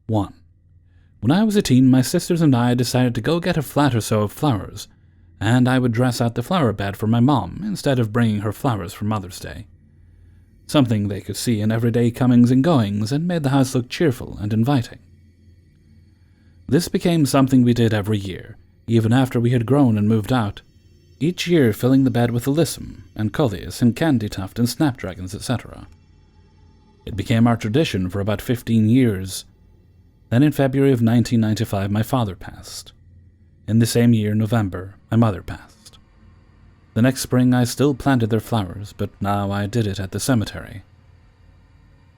1. When I was a teen, my sisters and I decided to go get a flat or so of flowers, and I would dress out the flower bed for my mom instead of bringing her flowers for Mother's Day. Something they could see in everyday comings and goings and made the house look cheerful and inviting. This became something we did every year, even after we had grown and moved out, each year filling the bed with alyssum and coleus and candy tuft and snapdragons, etc. It became our tradition for about 15 years. Then in February of 1995, my father passed. In the same year, November, my mother passed. The next spring, I still planted their flowers, but now I did it at the cemetery.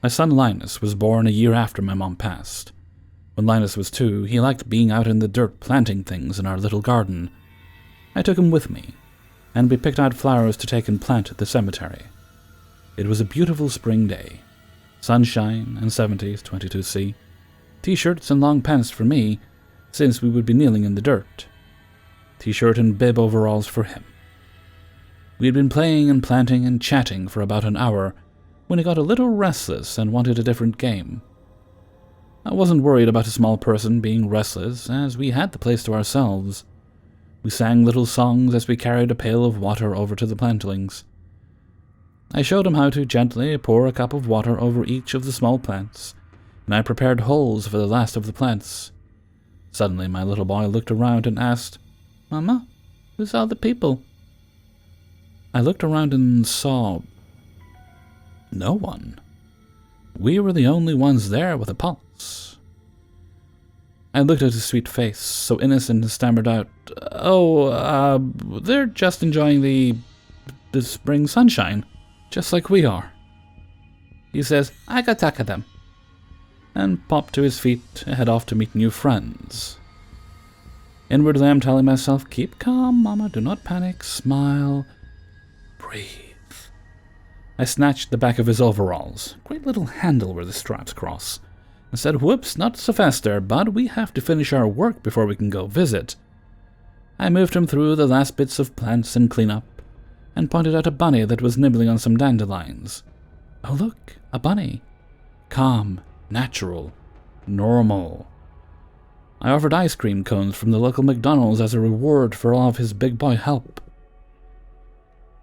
My son Linus was born a year after my mom passed. When Linus was 2, he liked being out in the dirt planting things in our little garden. I took him with me, and we picked out flowers to take and plant at the cemetery. It was a beautiful spring day. Sunshine and 70s 22C. T-shirts and long pants for me, since we would be kneeling in the dirt. T-shirt and bib overalls for him. We had been playing and planting and chatting for about an hour when he got a little restless and wanted a different game. I wasn't worried about a small person being restless, as we had the place to ourselves. We sang little songs as we carried a pail of water over to the plantlings. I showed him how to gently pour a cup of water over each of the small plants, and I prepared holes for the last of the plants. Suddenly my little boy looked around and asked, "Mama, who's all the people?" I looked around and saw no one. We were the only ones there with a pulse. I looked at his sweet face, so innocent, and stammered out, they're just enjoying the spring sunshine, just like we are." He says, "I got talk of them," and popped to his feet to head off to meet new friends. Inwardly I'm telling myself, keep calm, Mama, do not panic, smile, breathe. I snatched the back of his overalls, great little handle where the straps cross, and said, "Whoops, not so fast there, bud, we have to finish our work before we can go visit." I moved him through the last bits of plants and cleanup, and pointed out a bunny that was nibbling on some dandelions. Oh look, a bunny. Calm, natural, normal. I offered ice cream cones from the local McDonald's as a reward for all of his big boy help.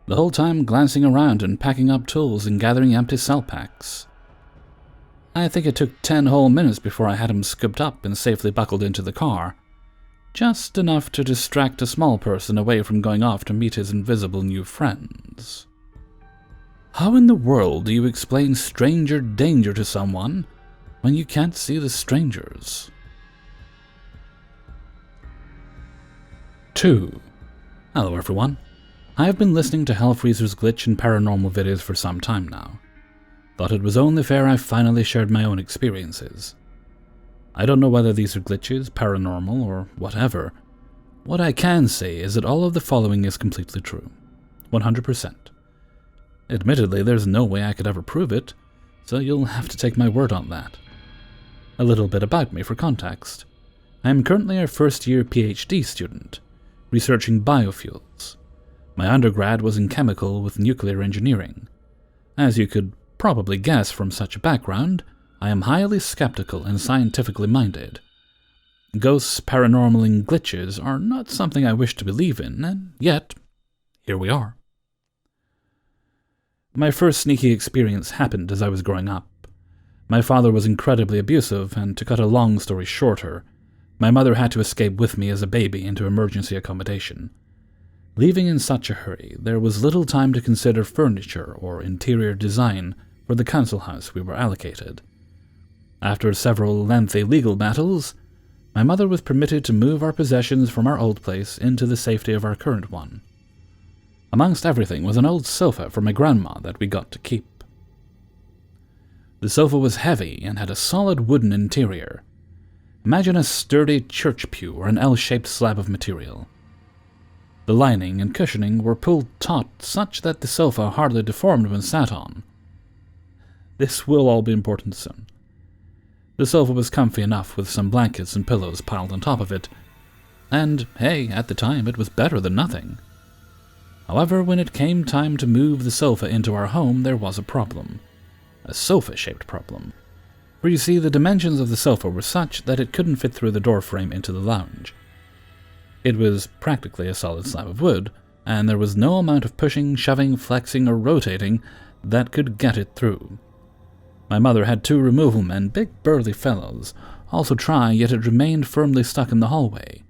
The whole time glancing around and packing up tools and gathering empty cell packs. I think it took 10 whole minutes before I had him scooped up and safely buckled into the car. Just enough to distract a small person away from going off to meet his invisible new friends. How in the world do you explain stranger danger to someone when you can't see the strangers? 2. Hello everyone. I have been listening to Hellfreezer's glitch and paranormal videos for some time now. Thought it was only fair I finally shared my own experiences. I don't know whether these are glitches, paranormal, or whatever. What I can say is that all of the following is completely true. 100%. Admittedly, there's no way I could ever prove it, so you'll have to take my word on that. A little bit about me for context. I am currently a first-year PhD student, researching biofuels. My undergrad was in chemical with nuclear engineering. As you could probably guess from such a background, I am highly skeptical and scientifically minded. Ghosts, paranormal, and glitches are not something I wish to believe in, and yet, here we are. My first sneaky experience happened as I was growing up. My father was incredibly abusive, and to cut a long story shorter, my mother had to escape with me as a baby into emergency accommodation. Leaving in such a hurry, there was little time to consider furniture or interior design for the council house we were allocated. After several lengthy legal battles, my mother was permitted to move our possessions from our old place into the safety of our current one. Amongst everything was an old sofa for my grandma that we got to keep. The sofa was heavy and had a solid wooden interior. Imagine a sturdy church pew or an L-shaped slab of material. The lining and cushioning were pulled taut such that the sofa hardly deformed when sat on. This will all be important soon. The sofa was comfy enough with some blankets and pillows piled on top of it, and hey, at the time it was better than nothing. However, when it came time to move the sofa into our home, there was a problem. A sofa-shaped problem. For you see, the dimensions of the sofa were such that it couldn't fit through the door frame into the lounge. It was practically a solid slab of wood, and there was no amount of pushing, shoving, flexing, or rotating that could get it through. My mother had 2 removal men, big burly fellows, also try, yet it remained firmly stuck in the hallway.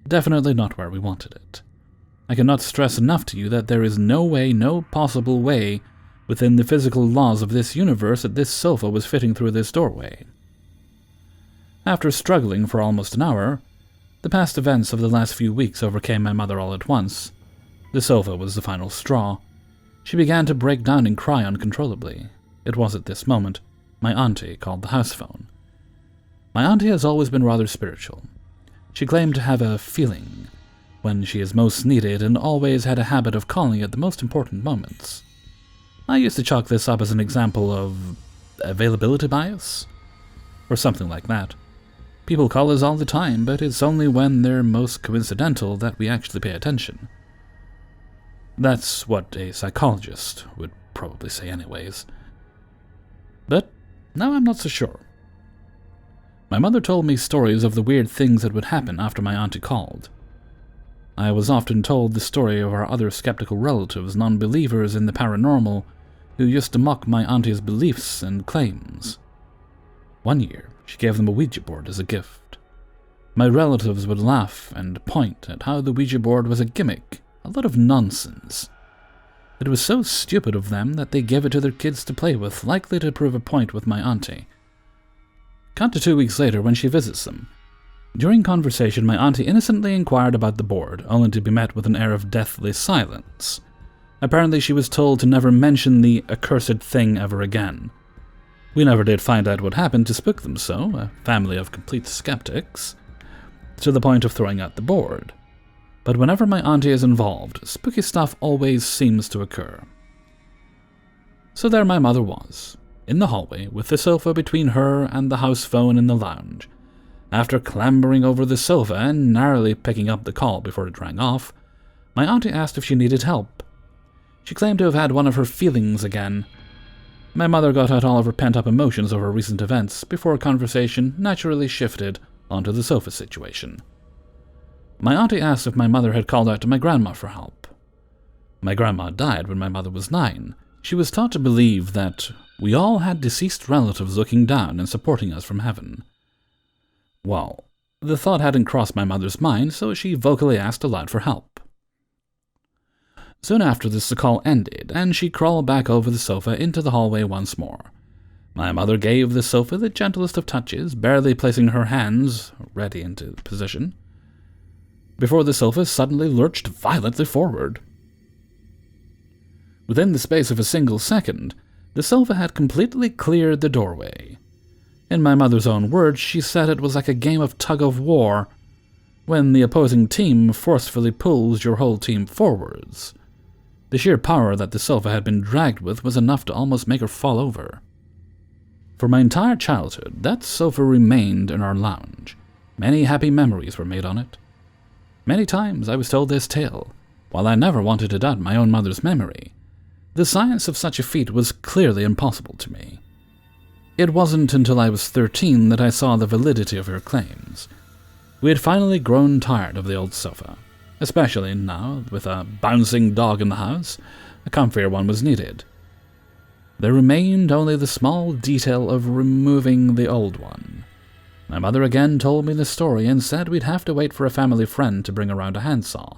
Definitely not where we wanted it. I cannot stress enough to you that there is no way, no possible way, within the physical laws of this universe that this sofa was fitting through this doorway. After struggling for almost an hour, the past events of the last few weeks overcame my mother all at once. The sofa was the final straw. She began to break down and cry uncontrollably. It was at this moment my auntie called the house phone. My auntie has always been rather spiritual. She claimed to have a feeling when she is most needed and always had a habit of calling at the most important moments. I used to chalk this up as an example of availability bias, or something like that. People call us all the time, but it's only when they're most coincidental that we actually pay attention. That's what a psychologist would probably say anyways. But now I'm not so sure. My mother told me stories of the weird things that would happen after my auntie called. I was often told the story of our other skeptical relatives, non-believers in the paranormal, who used to mock my auntie's beliefs and claims. One year, she gave them a Ouija board as a gift. My relatives would laugh and point at how the Ouija board was a gimmick, a lot of nonsense. It was so stupid of them that they gave it to their kids to play with, likely to prove a point with my auntie. Cut to 2 weeks later when she visits them. During conversation, my auntie innocently inquired about the board, only to be met with an air of deathly silence. Apparently she was told to never mention the accursed thing ever again. We never did find out what happened to spook them so, a family of complete skeptics, to the point of throwing out the board. But whenever my auntie is involved, spooky stuff always seems to occur. So there my mother was, in the hallway, with the sofa between her and the house phone in the lounge. After clambering over the sofa and narrowly picking up the call before it rang off, my auntie asked if she needed help. She claimed to have had one of her feelings again. My mother got out all of her pent-up emotions over recent events before conversation naturally shifted onto the sofa situation. My auntie asked if my mother had called out to my grandma for help. My grandma died when my mother was 9. She was taught to believe that we all had deceased relatives looking down and supporting us from heaven. Well, the thought hadn't crossed my mother's mind, so she vocally asked aloud for help. Soon after this, the call ended, and she crawled back over the sofa into the hallway once more. My mother gave the sofa the gentlest of touches, barely placing her hands ready into position, before the sofa suddenly lurched violently forward. Within the space of a single second, the sofa had completely cleared the doorway. In my mother's own words, she said it was like a game of tug-of-war, when the opposing team forcefully pulls your whole team forwards. The sheer power that the sofa had been dragged with was enough to almost make her fall over. For my entire childhood, that sofa remained in our lounge. Many happy memories were made on it. Many times I was told this tale, while I never wanted to doubt my own mother's memory. The science of such a feat was clearly impossible to me. It wasn't until I was 13 that I saw the validity of her claims. We had finally grown tired of the old sofa, especially now, with a bouncing dog in the house, a comfier one was needed. There remained only the small detail of removing the old one. My mother again told me the story and said we'd have to wait for a family friend to bring around a handsaw.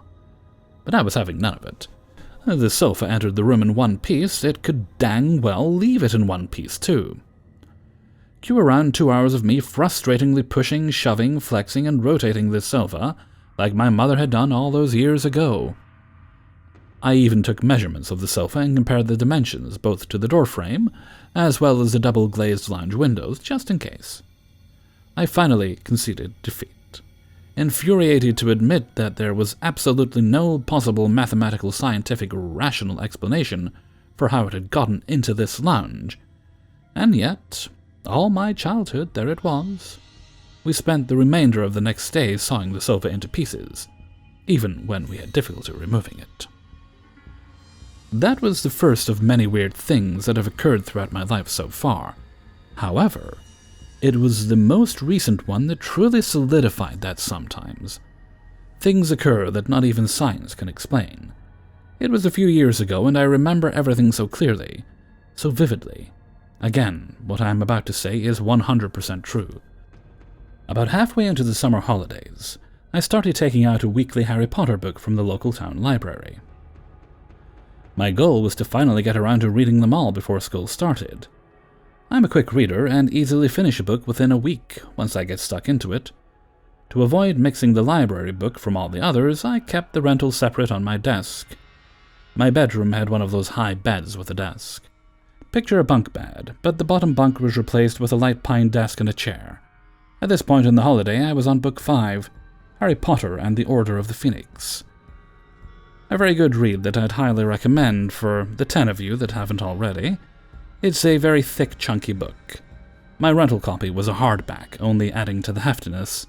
But I was having none of it. The sofa entered the room in one piece, it could dang well leave it in one piece too. Cue around 2 hours of me frustratingly pushing, shoving, flexing, and rotating this sofa, like my mother had done all those years ago. I even took measurements of the sofa and compared the dimensions, both to the door frame, as well as the double-glazed lounge windows, just in case. I finally conceded defeat, infuriated to admit that there was absolutely no possible mathematical, scientific, rational explanation for how it had gotten into this lounge, and yet, all my childhood, there it was. We spent the remainder of the next day sawing the sofa into pieces, even when we had difficulty removing it. That was the first of many weird things that have occurred throughout my life so far. However, It was the most recent one that truly solidified that sometimes. Things occur that not even science can explain. It was a few years ago, and I remember everything so clearly, so vividly. Again, what I am about to say is 100% true. About halfway into the summer holidays, I started taking out a weekly Harry Potter book from the local town library. My goal was to finally get around to reading them all before school started. I'm a quick reader and easily finish a book within a week once I get stuck into it. To avoid mixing the library book from all the others, I kept the rental separate on my desk. My bedroom had one of those high beds with a desk. Picture a bunk bed, but the bottom bunk was replaced with a light pine desk and a chair. At this point in the holiday, I was on book 5, Harry Potter and the Order of the Phoenix. A very good read that I'd highly recommend for the 10 of you that haven't already. It's a very thick, chunky book. My rental copy was a hardback, only adding to the heftiness.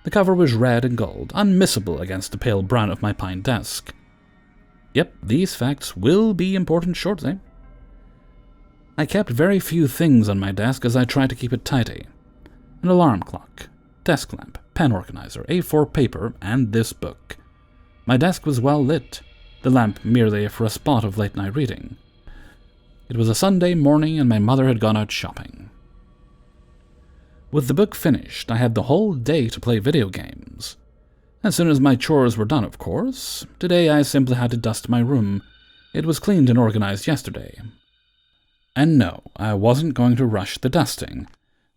The cover was red and gold, unmissable against the pale brown of my pine desk. Yep, these facts will be important shortly. I kept very few things on my desk as I tried to keep it tidy. An alarm clock, desk lamp, pen organizer, A4 paper, and this book. My desk was well lit, the lamp merely for a spot of late-night reading. It was a Sunday morning and my mother had gone out shopping. With the book finished, I had the whole day to play video games. As soon as my chores were done, of course. Today I simply had to dust my room. It was cleaned and organized yesterday. And no, I wasn't going to rush the dusting.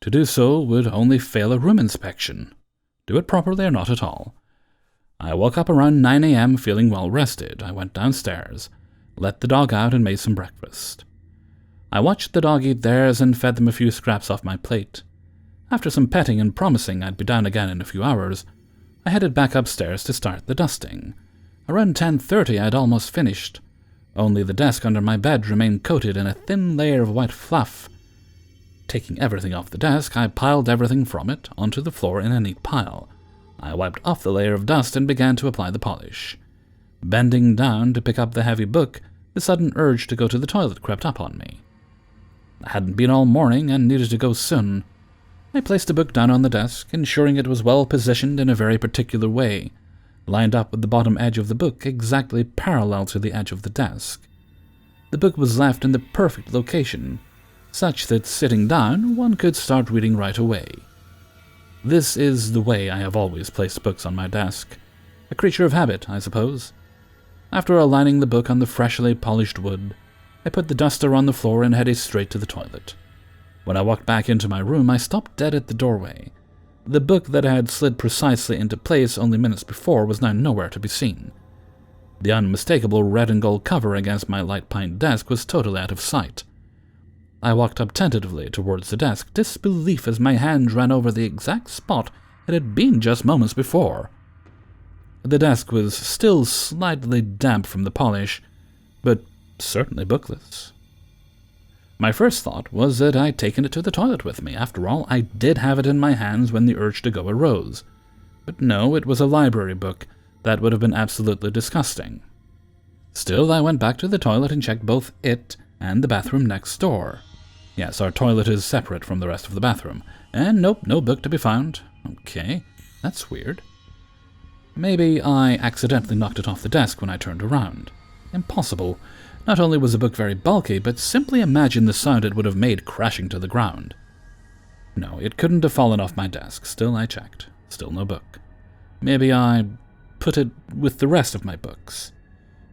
To do so would only fail a room inspection. Do it properly or not at all. I woke up around 9 a.m. feeling well rested. I went downstairs, let the dog out and made some breakfast. I watched the dog eat theirs and fed them a few scraps off my plate. After some petting and promising I'd be down again in a few hours, I headed back upstairs to start the dusting. Around 10:30 I'd almost finished. Only the desk under my bed remained coated in a thin layer of white fluff. Taking everything off the desk, I piled everything from it onto the floor in a neat pile. I wiped off the layer of dust and began to apply the polish. Bending down to pick up the heavy book, the sudden urge to go to the toilet crept up on me. I hadn't been all morning and needed to go soon. I placed the book down on the desk, ensuring it was well positioned in a very particular way, lined up with the bottom edge of the book exactly parallel to the edge of the desk. The book was left in the perfect location, such that sitting down, one could start reading right away. This is the way I have always placed books on my desk. A creature of habit, I suppose. After aligning the book on the freshly polished wood, I put the duster on the floor and headed straight to the toilet. When I walked back into my room, I stopped dead at the doorway. The book that had slid precisely into place only minutes before was now nowhere to be seen. The unmistakable red and gold cover against my light pine desk was totally out of sight. I walked up tentatively towards the desk, disbelief as my hand ran over the exact spot it had been just moments before. The desk was still slightly damp from the polish, but certainly bookless. My first thought was that I'd taken it to the toilet with me. After all, I did have it in my hands when the urge to go arose. But no, it was a library book. That would have been absolutely disgusting. Still, I went back to the toilet and checked both it and the bathroom next door. Yes, our toilet is separate from the rest of the bathroom. And nope, no book to be found. Okay, that's weird. Maybe I accidentally knocked it off the desk when I turned around. Impossible. Not only was the book very bulky, but simply imagine the sound it would have made crashing to the ground. No, it couldn't have fallen off my desk. Still, I checked. Still no book. Maybe I put it with the rest of my books.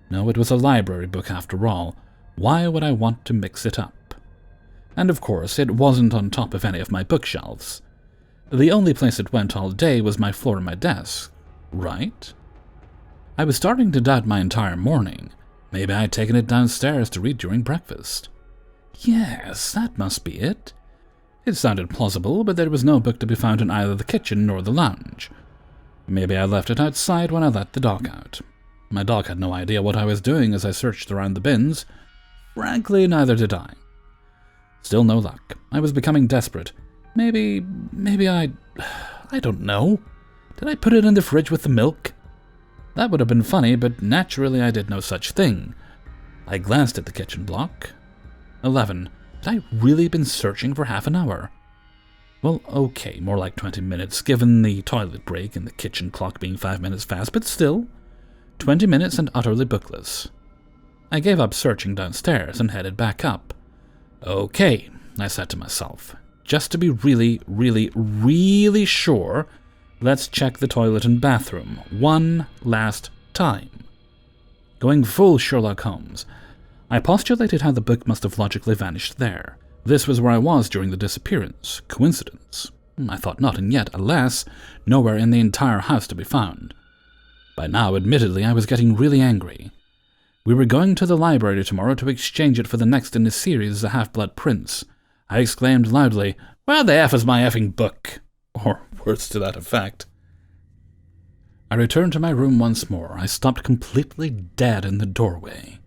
No, it was a library book after all. Why would I want to mix it up? And of course, it wasn't on top of any of my bookshelves. The only place it went all day was my floor and my desk, right? I was starting to doubt my entire morning. Maybe I'd taken it downstairs to read during breakfast. Yes, that must be it. It sounded plausible, but there was no book to be found in either the kitchen nor the lounge. Maybe I left it outside when I let the dog out. My dog had no idea what I was doing as I searched around the bins. Frankly, neither did I. Still no luck. I was becoming desperate. Maybe I don't know. Did I put it in the fridge with the milk? That would have been funny, but naturally I did no such thing. I glanced at the kitchen block. 11. Had I really been searching for half an hour? Well, okay, more like 20 minutes, given the toilet break and the kitchen clock being 5 minutes fast, but still, 20 minutes and utterly bookless. I gave up searching downstairs and headed back up. Okay, I said to myself, just to be really, really, really sure, let's check the toilet and bathroom one last time. Going full Sherlock Holmes, I postulated how the book must have logically vanished there. This was where I was during the disappearance. Coincidence? I thought not, and yet, alas, nowhere in the entire house to be found. By now, admittedly, I was getting really angry. We were going to the library tomorrow to exchange it for the next in the series, The Half-Blood Prince. I exclaimed loudly, "Where the F is my effing book?" Or words to that effect. I returned to my room once more. I stopped completely dead in the doorway.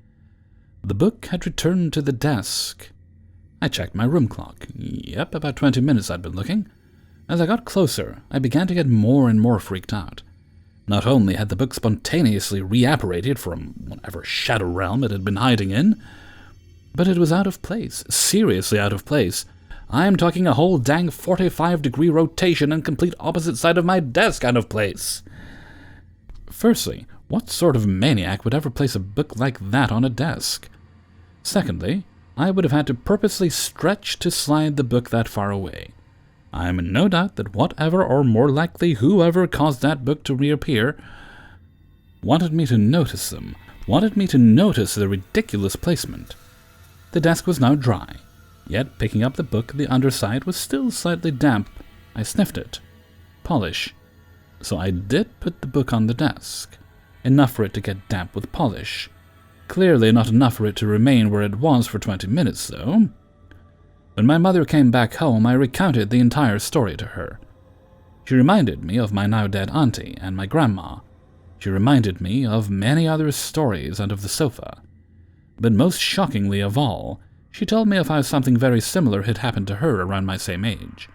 The book had returned to the desk. I checked my room clock. Yep, about 20 minutes I'd been looking. As I got closer, I began to get more and more freaked out. Not only had the book spontaneously reapparated from whatever shadow realm it had been hiding in, but it was out of place, seriously out of place. I am talking a whole dang 45-degree rotation and complete opposite side of my desk out of place. Firstly, what sort of maniac would ever place a book like that on a desk? Secondly, I would have had to purposely stretch to slide the book that far away. I am in no doubt that whatever, or more likely whoever caused that book to reappear, wanted me to notice them, wanted me to notice the ridiculous placement. The desk was now dry, yet picking up the book, the underside was still slightly damp. I sniffed it. Polish. So I did put the book on the desk. Enough for it to get damp with polish. Clearly not enough for it to remain where it was for 20 minutes, though. When my mother came back home, I recounted the entire story to her. She reminded me of my now-dead auntie and my grandma. She reminded me of many other stories and of the sofa. But most shockingly of all, she told me of how something very similar had happened to her around my same age.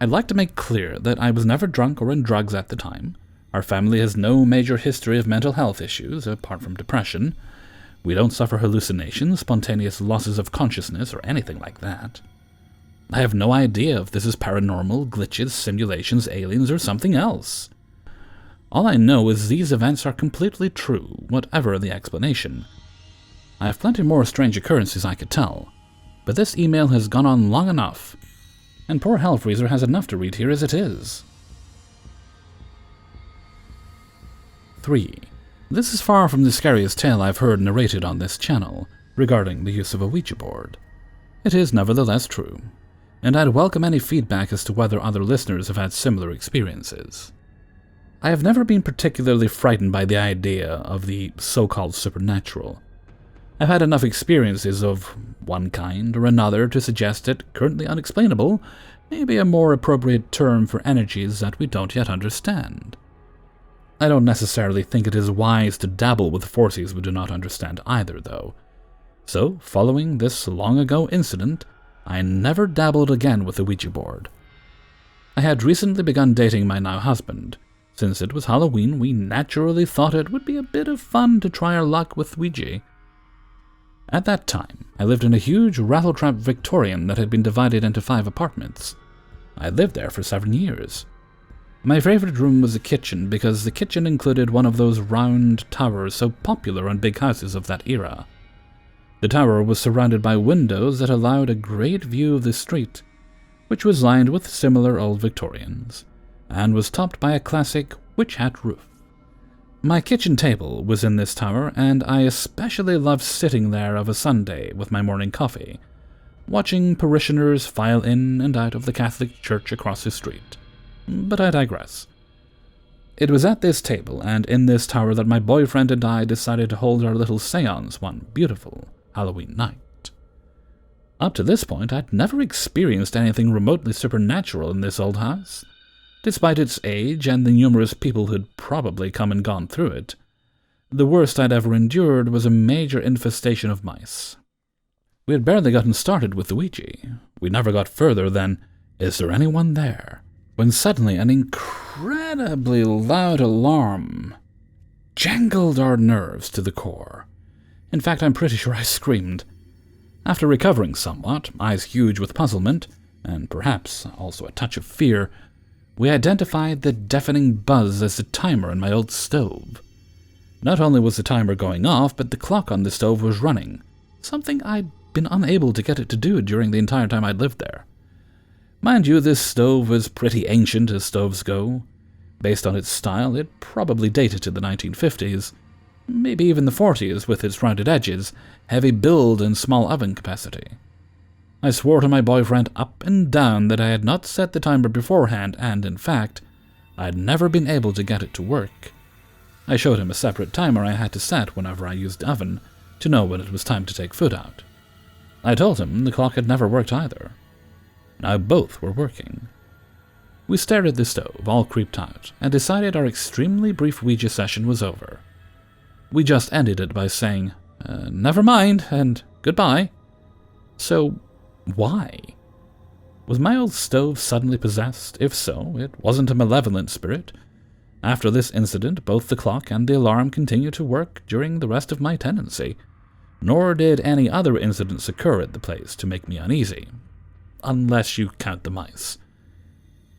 I'd like to make clear that I was never drunk or in drugs at the time. Our family has no major history of mental health issues, apart from depression. We don't suffer hallucinations, spontaneous losses of consciousness, or anything like that. I have no idea if this is paranormal, glitches, simulations, aliens, or something else. All I know is these events are completely true, whatever the explanation. I have plenty more strange occurrences I could tell, but this email has gone on long enough, and poor Hellfreezer has enough to read here as it is. 3. This is far from the scariest tale I've heard narrated on this channel regarding the use of a Ouija board. It is nevertheless true, and I'd welcome any feedback as to whether other listeners have had similar experiences. I have never been particularly frightened by the idea of the so-called supernatural. I've had enough experiences of one kind or another to suggest that currently unexplainable may be a more appropriate term for energies that we don't yet understand. I don't necessarily think it is wise to dabble with forces we do not understand either, though. So, following this long-ago incident, I never dabbled again with the Ouija board. I had recently begun dating my now husband. Since it was Halloween, we naturally thought it would be a bit of fun to try our luck with Ouija. At that time, I lived in a huge rattletrap Victorian that had been divided into 5 apartments. I lived there for 7 years. My favorite room was the kitchen because the kitchen included one of those round towers so popular on big houses of that era. The tower was surrounded by windows that allowed a great view of the street, which was lined with similar old Victorians, and was topped by a classic witch hat roof. My kitchen table was in this tower, and I especially loved sitting there of a Sunday with my morning coffee, watching parishioners file in and out of the Catholic church across the street. But I digress. It was at this table and in this tower that my boyfriend and I decided to hold our little séance one beautiful Halloween night. Up to this point, I'd never experienced anything remotely supernatural in this old house. Despite its age and the numerous people who'd probably come and gone through it, the worst I'd ever endured was a major infestation of mice. We had barely gotten started with the Ouija. We never got further than, "Is there anyone there?" when suddenly an incredibly loud alarm jangled our nerves to the core. In fact, I'm pretty sure I screamed. After recovering somewhat, eyes huge with puzzlement, and perhaps also a touch of fear, we identified the deafening buzz as the timer in my old stove. Not only was the timer going off, but the clock on the stove was running, something I'd been unable to get it to do during the entire time I'd lived there. Mind you, this stove was pretty ancient as stoves go. Based on its style, it probably dated to the 1950s, maybe even the 40s with its rounded edges, heavy build and small oven capacity. I swore to my boyfriend up and down that I had not set the timer beforehand, and in fact, I had never been able to get it to work. I showed him a separate timer I had to set whenever I used the oven, to know when it was time to take food out. I told him the clock had never worked either. Now both were working. We stared at the stove, all creeped out, and decided our extremely brief Ouija session was over. We just ended it by saying, never mind, and goodbye. So, why? Was my old stove suddenly possessed? If so, it wasn't a malevolent spirit. After this incident, both the clock and the alarm continued to work during the rest of my tenancy, nor did any other incidents occur at the place to make me uneasy, unless you count the mice.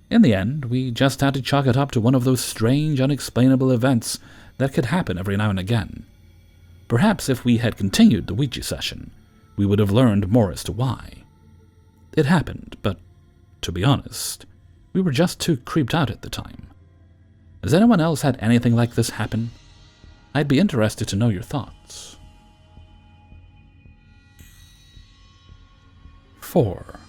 In the end, we just had to chalk it up to one of those strange, unexplainable events that could happen every now and again. Perhaps if we had continued the Ouija session, we would have learned more as to why. It happened, but, to be honest, we were just too creeped out at the time. Has anyone else had anything like this happen? I'd be interested to know your thoughts. 4.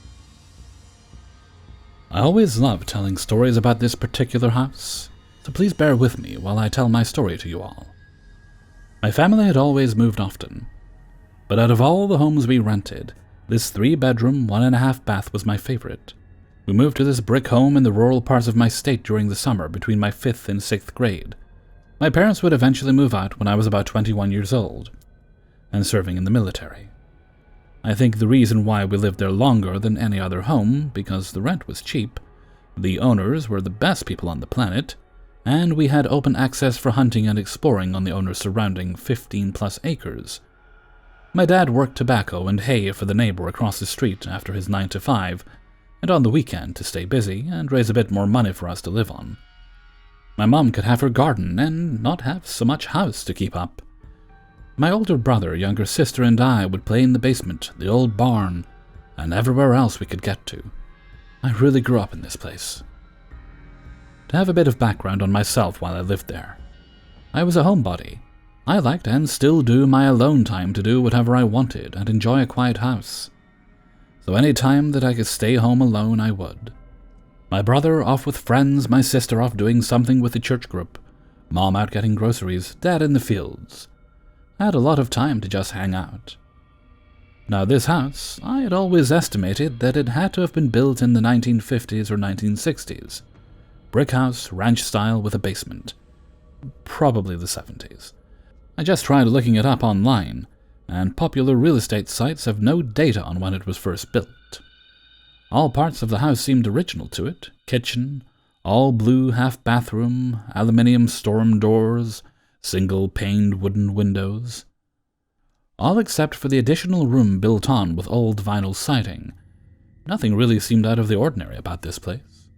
I always love telling stories about this particular house, so please bear with me while I tell my story to you all. My family had always moved often, but out of all the homes we rented, this 3-bedroom, 1.5 bath was my favorite. We moved to this brick home in the rural parts of my state during the summer between my 5th and 6th grade. My parents would eventually move out when I was about 21 years old, and serving in the military. I think the reason why we lived there longer than any other home, because the rent was cheap, the owners were the best people on the planet, and we had open access for hunting and exploring on the owner's surrounding 15-plus acres. My dad worked tobacco and hay for the neighbor across the street after his 9 to 5, and on the weekend to stay busy and raise a bit more money for us to live on. My mom could have her garden and not have so much house to keep up. My older brother, younger sister, and I would play in the basement, the old barn, and everywhere else we could get to. I really grew up in this place. To have a bit of background on myself while I lived there, I was a homebody. I liked and still do my alone time to do whatever I wanted and enjoy a quiet house. So any time that I could stay home alone, I would. My brother off with friends, my sister off doing something with the church group, mom out getting groceries, dad in the fields. I had a lot of time to just hang out. Now this house, I had always estimated that it had to have been built in the 1950s or 1960s. Brick house, ranch style with a basement. Probably the 70s. I just tried looking it up online, and popular real estate sites have no data on when it was first built. All parts of the house seemed original to it. Kitchen, all blue half-bathroom, aluminium storm doors, single-paned wooden windows. All except for the additional room built on with old vinyl siding. Nothing really seemed out of the ordinary about this place.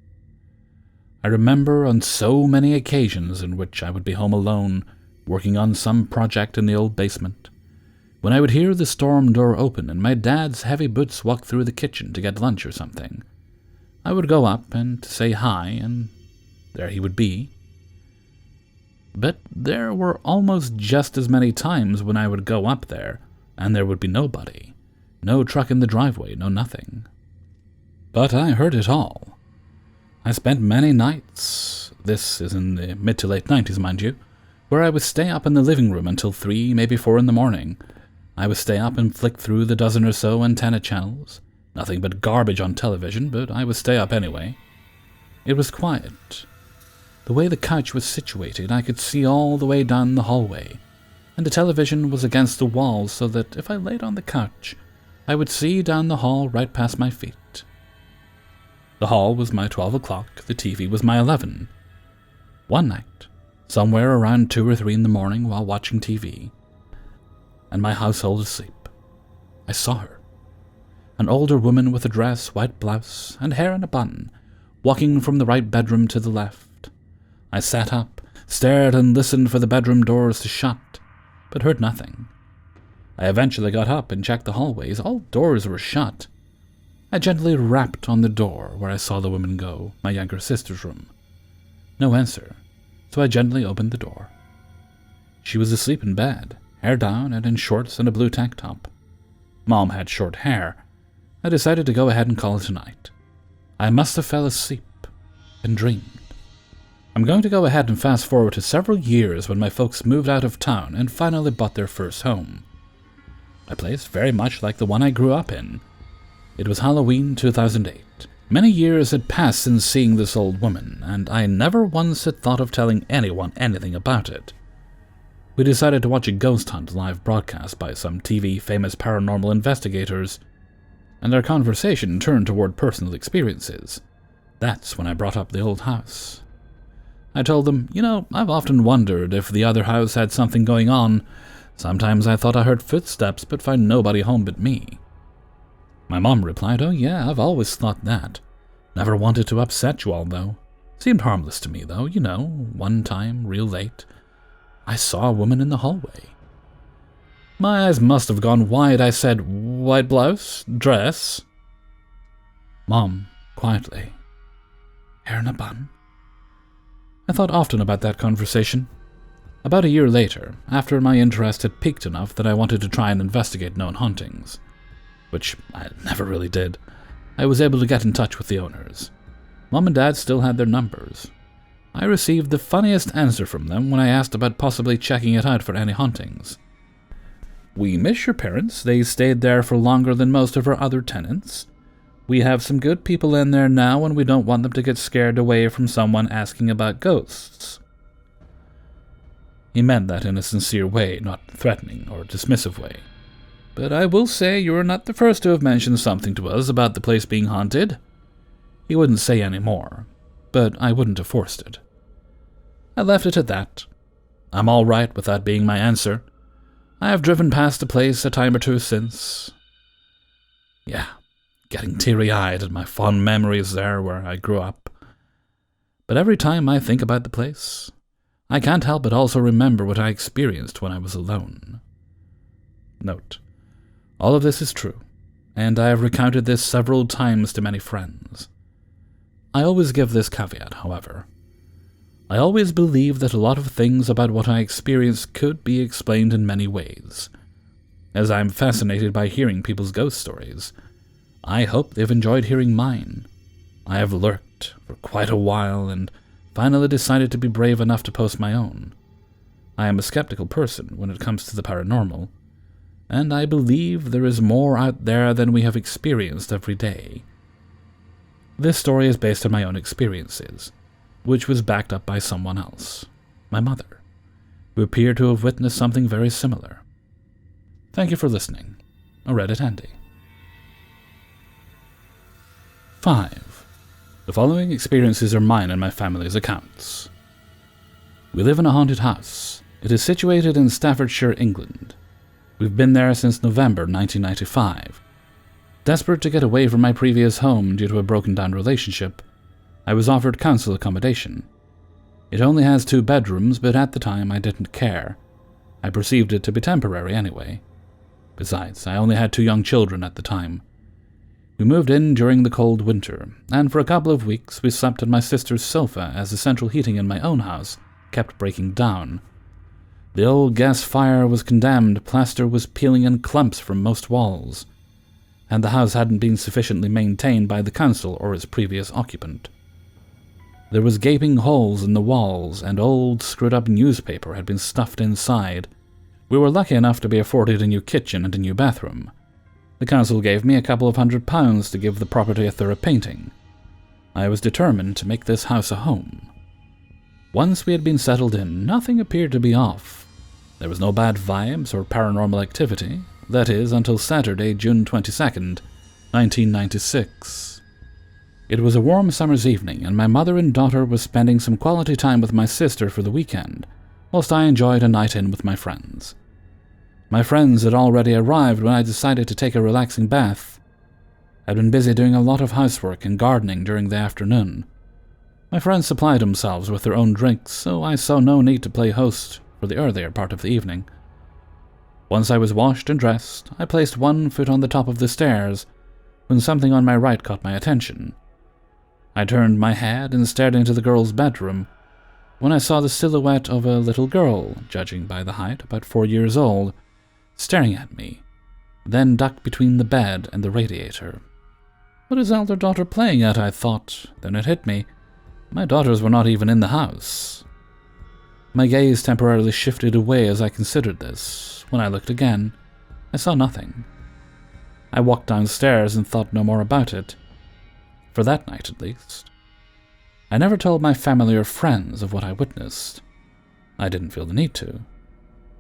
I remember on so many occasions in which I would be home alone, working on some project in the old basement, when I would hear the storm door open and my dad's heavy boots walk through the kitchen to get lunch or something. I would go up and say hi, and there he would be. But there were almost just as many times when I would go up there, and there would be nobody. No truck in the driveway, no nothing. But I heard it all. I spent many nights, this is in the mid to late 90s, mind you, where I would stay up in the living room until 3, maybe 4 in the morning. I would stay up and flick through the dozen or so antenna channels. Nothing but garbage on television, but I would stay up anyway. It was quiet. The way the couch was situated, I could see all the way down the hallway, and the television was against the wall so that if I laid on the couch, I would see down the hall right past my feet. The hall was my 12 o'clock, the TV was my 11. One night, somewhere around 2 or 3 in the morning while watching TV, and my household asleep, I saw her. An older woman with a dress, white blouse, and hair in a bun, walking from the right bedroom to the left. I sat up, stared, and listened for the bedroom doors to shut, but heard nothing. I eventually got up and checked the hallways. All doors were shut. I gently rapped on the door where I saw the woman go, my younger sister's room. No answer, so I gently opened the door. She was asleep in bed, hair down and in shorts and a blue tank top. Mom had short hair. I decided to go ahead and call it a night. I must have fell asleep and dreamed. I'm going to go ahead and fast forward to several years when my folks moved out of town and finally bought their first home. A place very much like the one I grew up in. It was Halloween 2008. Many years had passed since seeing this old woman, and I never once had thought of telling anyone anything about it. We decided to watch a ghost hunt live broadcast by some TV famous paranormal investigators, and our conversation turned toward personal experiences. That's when I brought up the old house. I told them, I've often wondered if the other house had something going on. Sometimes I thought I heard footsteps but found nobody home but me. My mom replied, "Oh yeah, I've always thought that. Never wanted to upset you all, though. Seemed harmless to me, though, one time, real late. I saw a woman in the hallway." My eyes must have gone wide. I said, "White blouse? Dress?" Mom, quietly, "Hair in a bun?" I thought often about that conversation. About a year later, after my interest had peaked enough that I wanted to try and investigate known hauntings, which I never really did, I was able to get in touch with the owners. Mom and Dad still had their numbers. I received the funniest answer from them when I asked about possibly checking it out for any hauntings. "We miss your parents. They stayed there for longer than most of our other tenants. We have some good people in there now, and we don't want them to get scared away from someone asking about ghosts." He meant that in a sincere way, not threatening or dismissive way. "But I will say you're not the first to have mentioned something to us about the place being haunted." He wouldn't say any more, but I wouldn't have forced it. I left it at that. I'm all right with that being my answer. I have driven past the place a time or two since. Yeah, getting teary-eyed at my fond memories there where I grew up. But every time I think about the place, I can't help but also remember what I experienced when I was alone. Note: all of this is true, and I have recounted this several times to many friends. I always give this caveat, however. I always believe that a lot of things about what I experienced could be explained in many ways. As I am fascinated by hearing people's ghost stories, I hope they've enjoyed hearing mine. I have lurked for quite a while and finally decided to be brave enough to post my own. I am a skeptical person when it comes to the paranormal, and I believe there is more out there than we have experienced every day. This story is based on my own experiences, which was backed up by someone else, my mother, who appeared to have witnessed something very similar. Thank you for listening. A Reddit Handy. 5. The following experiences are mine and my family's accounts. We live in a haunted house. It is situated in Staffordshire, England. We've been there since November 1995. Desperate to get away from my previous home due to a broken-down relationship, I was offered council accommodation. It only has 2 bedrooms, but at the time I didn't care. I perceived it to be temporary anyway. Besides, I only had 2 young children at the time. We moved in during the cold winter, and for a couple of weeks we slept on my sister's sofa as the central heating in my own house kept breaking down. The old gas fire was condemned, plaster was peeling in clumps from most walls, and the house hadn't been sufficiently maintained by the council or its previous occupant. There was gaping holes in the walls, and old, screwed-up newspaper had been stuffed inside. We were lucky enough to be afforded a new kitchen and a new bathroom. The council gave me a couple of £100 to give the property a thorough painting. I was determined to make this house a home. Once we had been settled in, nothing appeared to be off. There was no bad vibes or paranormal activity, that is, until Saturday, June 22nd, 1996. It was a warm summer's evening, and my mother and daughter were spending some quality time with my sister for the weekend, whilst I enjoyed a night in with my friends. My friends had already arrived when I decided to take a relaxing bath. I'd been busy doing a lot of housework and gardening during the afternoon. My friends supplied themselves with their own drinks, so I saw no need to play host for the earlier part of the evening. Once I was washed and dressed, I placed one foot on the top of the stairs when something on my right caught my attention. I turned my head and stared into the girl's bedroom when I saw the silhouette of a little girl, judging by the height, about 4 years old, staring at me, then ducked between the bed and the radiator. What is elder daughter playing at, I thought. Then it hit me. My daughters were not even in the house. My gaze temporarily shifted away as I considered this. When I looked again, I saw nothing. I walked downstairs and thought no more about it. For that night, at least. I never told my family or friends of what I witnessed. I didn't feel the need to.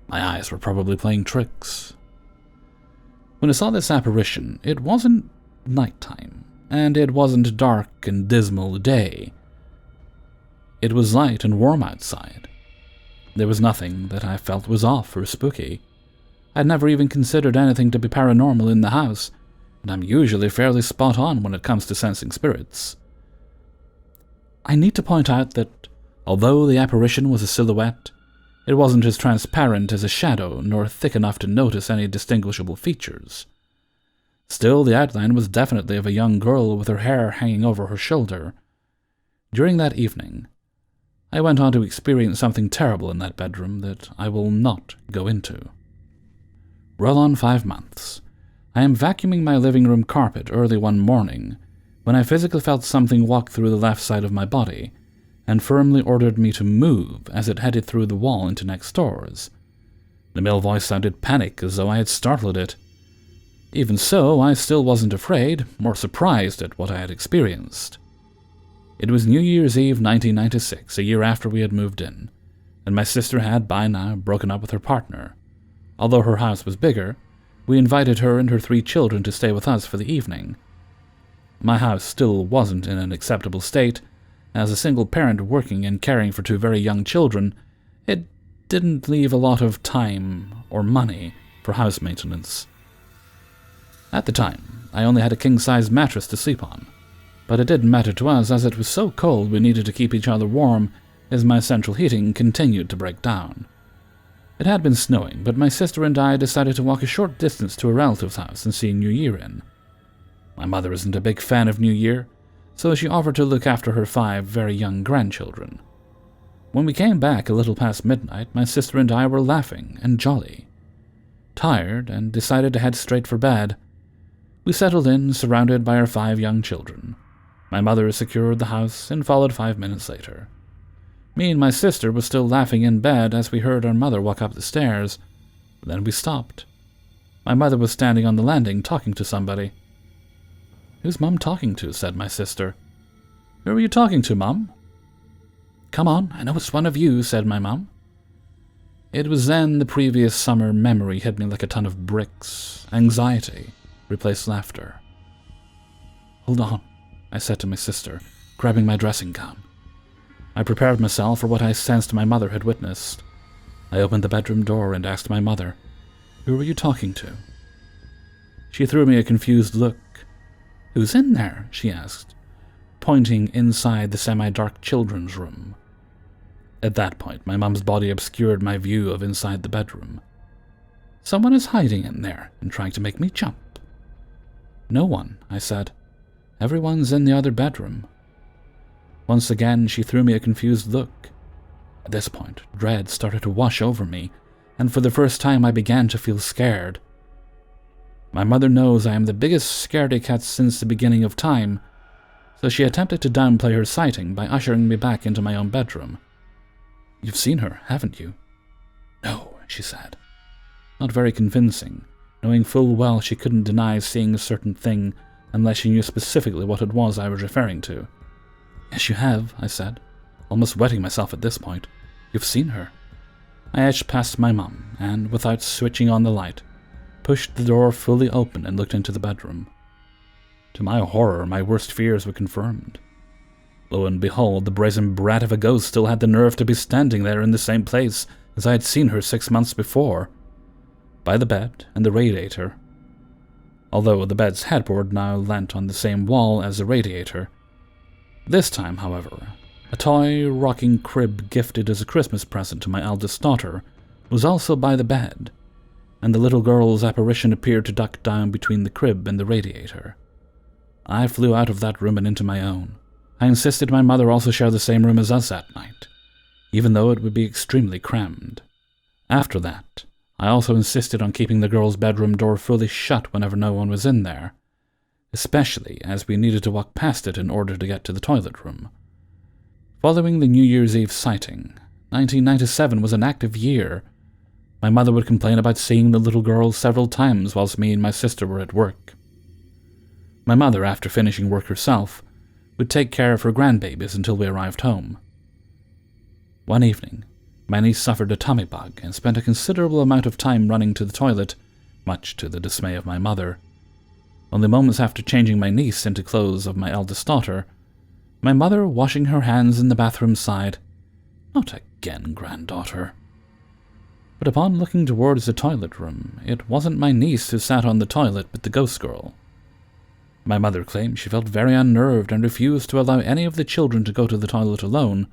My eyes were probably playing tricks. When I saw this apparition, it wasn't nighttime, and it wasn't a dark and dismal day. It was light and warm outside. There was nothing that I felt was off or spooky. I'd never even considered anything to be paranormal in the house, and I'm usually fairly spot on when it comes to sensing spirits. I need to point out that, although the apparition was a silhouette, it wasn't as transparent as a shadow, nor thick enough to notice any distinguishable features. Still, the outline was definitely of a young girl with her hair hanging over her shoulder. During that evening, I went on to experience something terrible in that bedroom that I will not go into. Roll on 5 months. I am vacuuming my living room carpet early one morning when I physically felt something walk through the left side of my body and firmly ordered me to move as it headed through the wall into next doors. The male voice sounded panicked, as though I had startled it. Even so, I still wasn't afraid, more surprised at what I had experienced. It was New Year's Eve 1996, a year after we had moved in, and my sister had by now broken up with her partner. Although her house was bigger, we invited her and her 3 children to stay with us for the evening. My house still wasn't in an acceptable state. As a single parent working and caring for 2 very young children, it didn't leave a lot of time or money for house maintenance. At the time, I only had a king-size mattress to sleep on, but it didn't matter to us as it was so cold we needed to keep each other warm as my central heating continued to break down. It had been snowing, but my sister and I decided to walk a short distance to a relative's house and see New Year in. My mother isn't a big fan of New Year, so she offered to look after her 5 very young grandchildren. When we came back a little past midnight, my sister and I were laughing and jolly. Tired, and decided to head straight for bed. We settled in, surrounded by our 5 young children. My mother secured the house and followed 5 minutes later. Me and my sister were still laughing in bed as we heard our mother walk up the stairs. Then we stopped. My mother was standing on the landing talking to somebody. "Who's Mum talking to?" said my sister. "Who are you talking to, Mum?" "Come on, I know it's one of you," said my mum. It was then the previous summer memory hit me like a ton of bricks. Anxiety replaced laughter. "Hold on," I said to my sister, grabbing my dressing gown. I prepared myself for what I sensed my mother had witnessed. I opened the bedroom door and asked my mother, "Who were you talking to?" She threw me a confused look. "Who's in there?" she asked, pointing inside the semi-dark children's room. At that point, my mum's body obscured my view of inside the bedroom. "Someone is hiding in there and trying to make me jump." "No one," I said. "Everyone's in the other bedroom." Once again, she threw me a confused look. At this point, dread started to wash over me, and for the first time I began to feel scared. My mother knows I am the biggest scaredy cat since the beginning of time, so she attempted to downplay her sighting by ushering me back into my own bedroom. "You've seen her, haven't you?" "No," she said. Not very convincing, knowing full well she couldn't deny seeing a certain thing unless she knew specifically what it was I was referring to. "Yes, you have," I said, almost wetting myself at this point. "You've seen her." I edged past my mum, and, without switching on the light, pushed the door fully open and looked into the bedroom. To my horror, my worst fears were confirmed. Lo and behold, the brazen brat of a ghost still had the nerve to be standing there in the same place as I had seen her 6 months before, by the bed and the radiator. although the bed's headboard now leant on the same wall as the radiator. This time, however, a toy rocking crib gifted as a Christmas present to my eldest daughter was also by the bed, and the little girl's apparition appeared to duck down between the crib and the radiator. I flew out of that room and into my own. I insisted my mother also share the same room as us that night, even though it would be extremely crammed. After that, I also insisted on keeping the girl's bedroom door fully shut whenever no one was in there, especially as we needed to walk past it in order to get to the toilet room. Following the New Year's Eve sighting, 1997 was an active year. My mother would complain about seeing the little girl several times whilst me and my sister were at work. My mother, after finishing work herself, would take care of her grandbabies until we arrived home. One evening, my niece suffered a tummy bug and spent a considerable amount of time running to the toilet, much to the dismay of my mother. Only moments after changing my niece into clothes of my eldest daughter, my mother, washing her hands in the bathroom, sighed, "Not again, granddaughter." But upon looking towards the toilet room, it wasn't my niece who sat on the toilet but the ghost girl. My mother claimed she felt very unnerved and refused to allow any of the children to go to the toilet alone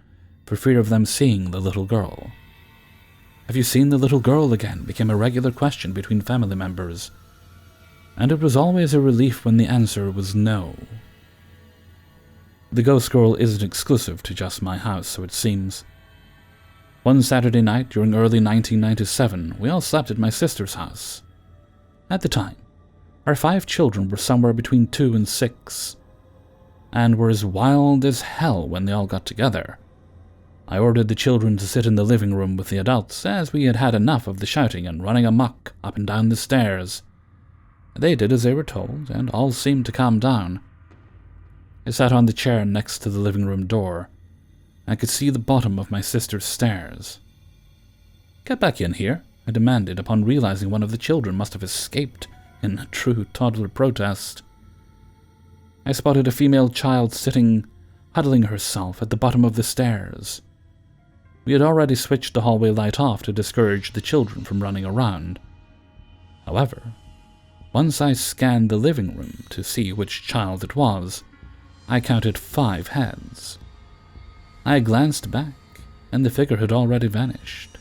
for fear of them seeing the little girl. "Have you seen the little girl again?" became a regular question between family members, and it was always a relief when the answer was no. The ghost girl isn't exclusive to just my house, so it seems. One Saturday night during early 1997, we all slept at my sister's house. At the time, our 5 children were somewhere between 2 and 6, and were as wild as hell when they all got together. I ordered the children to sit in the living room with the adults, as we had had enough of the shouting and running amok up and down the stairs. They did as they were told, and all seemed to calm down. I sat on the chair next to the living room door. I could see the bottom of my sister's stairs. "Get back in here," I demanded upon realizing one of the children must have escaped in a true toddler protest. I spotted a female child sitting, huddling herself at the bottom of the stairs. We had already switched the hallway light off to discourage the children from running around. However, once I scanned the living room to see which child it was, I counted 5 heads. I glanced back, and the figure had already vanished.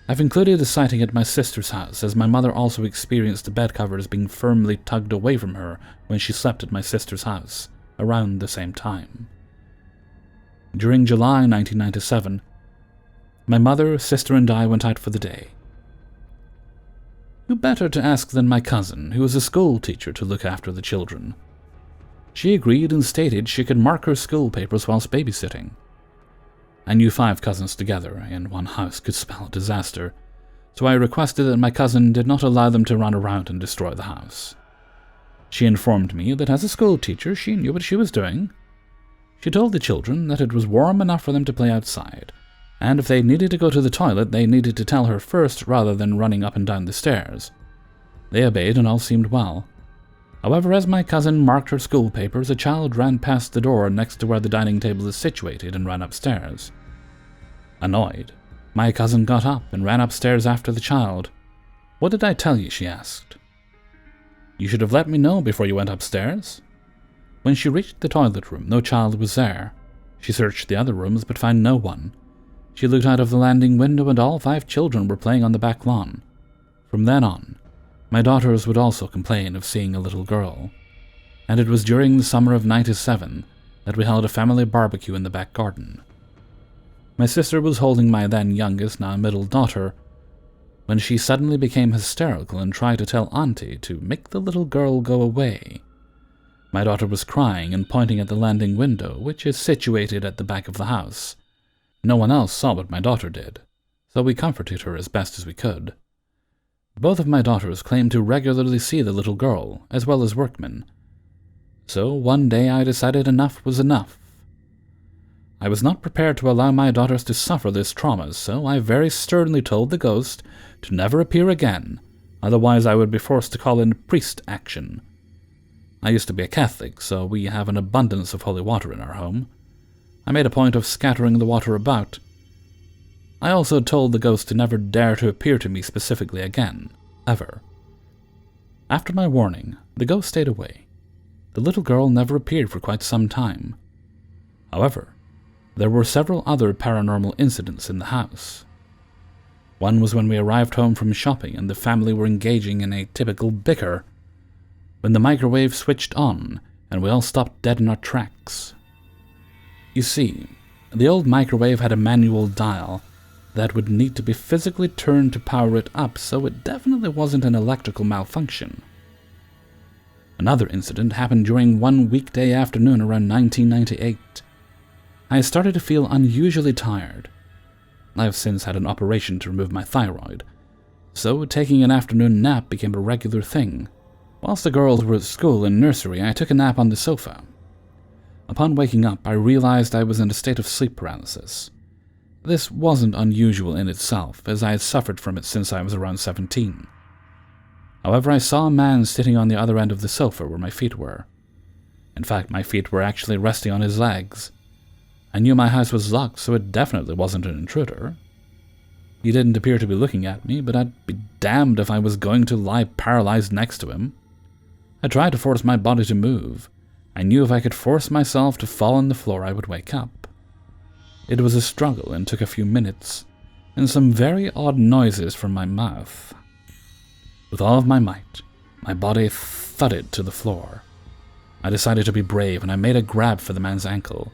I've included the sighting at my sister's house, as my mother also experienced the bed covers being firmly tugged away from her when she slept at my sister's house, around the same time. During July 1997, my mother, sister, and I went out for the day. Who better to ask than my cousin, who was a school teacher, to look after the children? She agreed and stated she could mark her school papers whilst babysitting. I knew 5 cousins together in one house could spell disaster, so I requested that my cousin did not allow them to run around and destroy the house. She informed me that as a school teacher she knew what she was doing. She told the children that it was warm enough for them to play outside, and if they needed to go to the toilet they needed to tell her first rather than running up and down the stairs. They obeyed and all seemed well. However, as my cousin marked her school papers, a child ran past the door next to where the dining table is situated and ran upstairs. Annoyed, my cousin got up and ran upstairs after the child. "What did I tell you?" she asked. "You should have let me know before you went upstairs." When she reached the toilet room, no child was there. She searched the other rooms but found no one. She looked out of the landing window and all 5 children were playing on the back lawn. From then on, my daughters would also complain of seeing a little girl, and it was during the summer of 97 that we held a family barbecue in the back garden. My sister was holding my then youngest, now middle daughter, when she suddenly became hysterical and tried to tell Auntie to make the little girl go away. My daughter was crying and pointing at the landing window, which is situated at the back of the house. No one else saw what my daughter did, so we comforted her as best as we could. Both of my daughters claimed to regularly see the little girl, as well as workmen. So one day I decided enough was enough. I was not prepared to allow my daughters to suffer this trauma, so I very sternly told the ghost to never appear again, otherwise I would be forced to call in priest action. I used to be a Catholic, so we have an abundance of holy water in our home. I made a point of scattering the water about. I also told the ghost to never dare to appear to me specifically again, ever. After my warning, the ghost stayed away. The little girl never appeared for quite some time. However, there were several other paranormal incidents in the house. One was when we arrived home from shopping and the family were engaging in a typical bicker, when the microwave switched on and we all stopped dead in our tracks. You see, the old microwave had a manual dial that would need to be physically turned to power it up, so it definitely wasn't an electrical malfunction. Another incident happened during one weekday afternoon around 1998. I started to feel unusually tired. I've since had an operation to remove my thyroid, so taking an afternoon nap became a regular thing. Whilst the girls were at school and nursery, I took a nap on the sofa. Upon waking up, I realized I was in a state of sleep paralysis. This wasn't unusual in itself, as I had suffered from it since I was around 17. However, I saw a man sitting on the other end of the sofa where my feet were. In fact, my feet were actually resting on his legs. I knew my house was locked, so it definitely wasn't an intruder. He didn't appear to be looking at me, but I'd be damned if I was going to lie paralyzed next to him. I tried to force my body to move. I knew if I could force myself to fall on the floor, I would wake up. It was a struggle and took a few minutes, and some very odd noises from my mouth. With all of my might, my body thudded to the floor. I decided to be brave, and I made a grab for the man's ankle.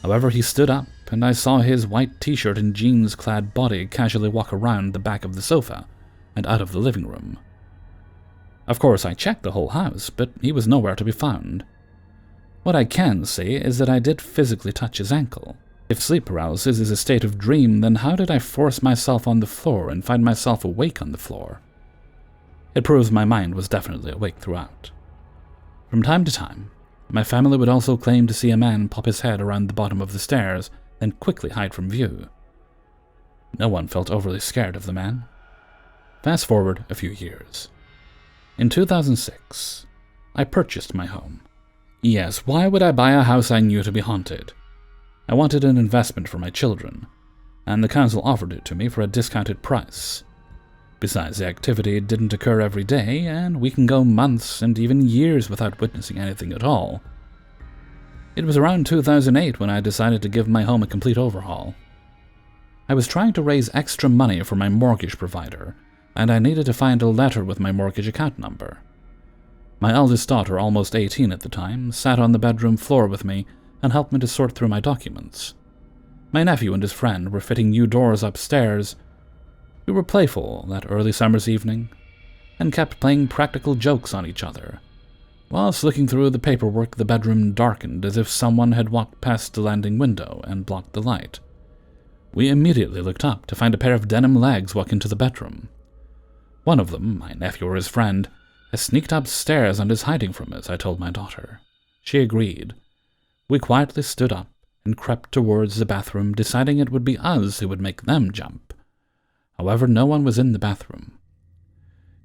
However, he stood up, and I saw his white t-shirt and jeans-clad body casually walk around the back of the sofa and out of the living room. Of course, I checked the whole house, but he was nowhere to be found. What I can say is that I did physically touch his ankle. If sleep paralysis is a state of dream, then how did I force myself on the floor and find myself awake on the floor? It proves my mind was definitely awake throughout. From time to time, my family would also claim to see a man pop his head around the bottom of the stairs, then quickly hide from view. No one felt overly scared of the man. Fast forward a few years. In 2006, I purchased my home. Yes, why would I buy a house I knew to be haunted? I wanted an investment for my children, and the council offered it to me for a discounted price. Besides, the activity didn't occur every day, and we can go months and even years without witnessing anything at all. It was around 2008 when I decided to give my home a complete overhaul. I was trying to raise extra money for my mortgage provider, and I needed to find a letter with my mortgage account number. My eldest daughter, almost 18 at the time, sat on the bedroom floor with me and helped me to sort through my documents. My nephew and his friend were fitting new doors upstairs. We were playful that early summer's evening, and kept playing practical jokes on each other. Whilst looking through the paperwork, the bedroom darkened as if someone had walked past the landing window and blocked the light. We immediately looked up to find a pair of denim legs walk into the bedroom. One of them, my nephew or his friend, has sneaked upstairs and is hiding from us, I told my daughter. She agreed. We quietly stood up and crept towards the bathroom, deciding it would be us who would make them jump. However, no one was in the bathroom.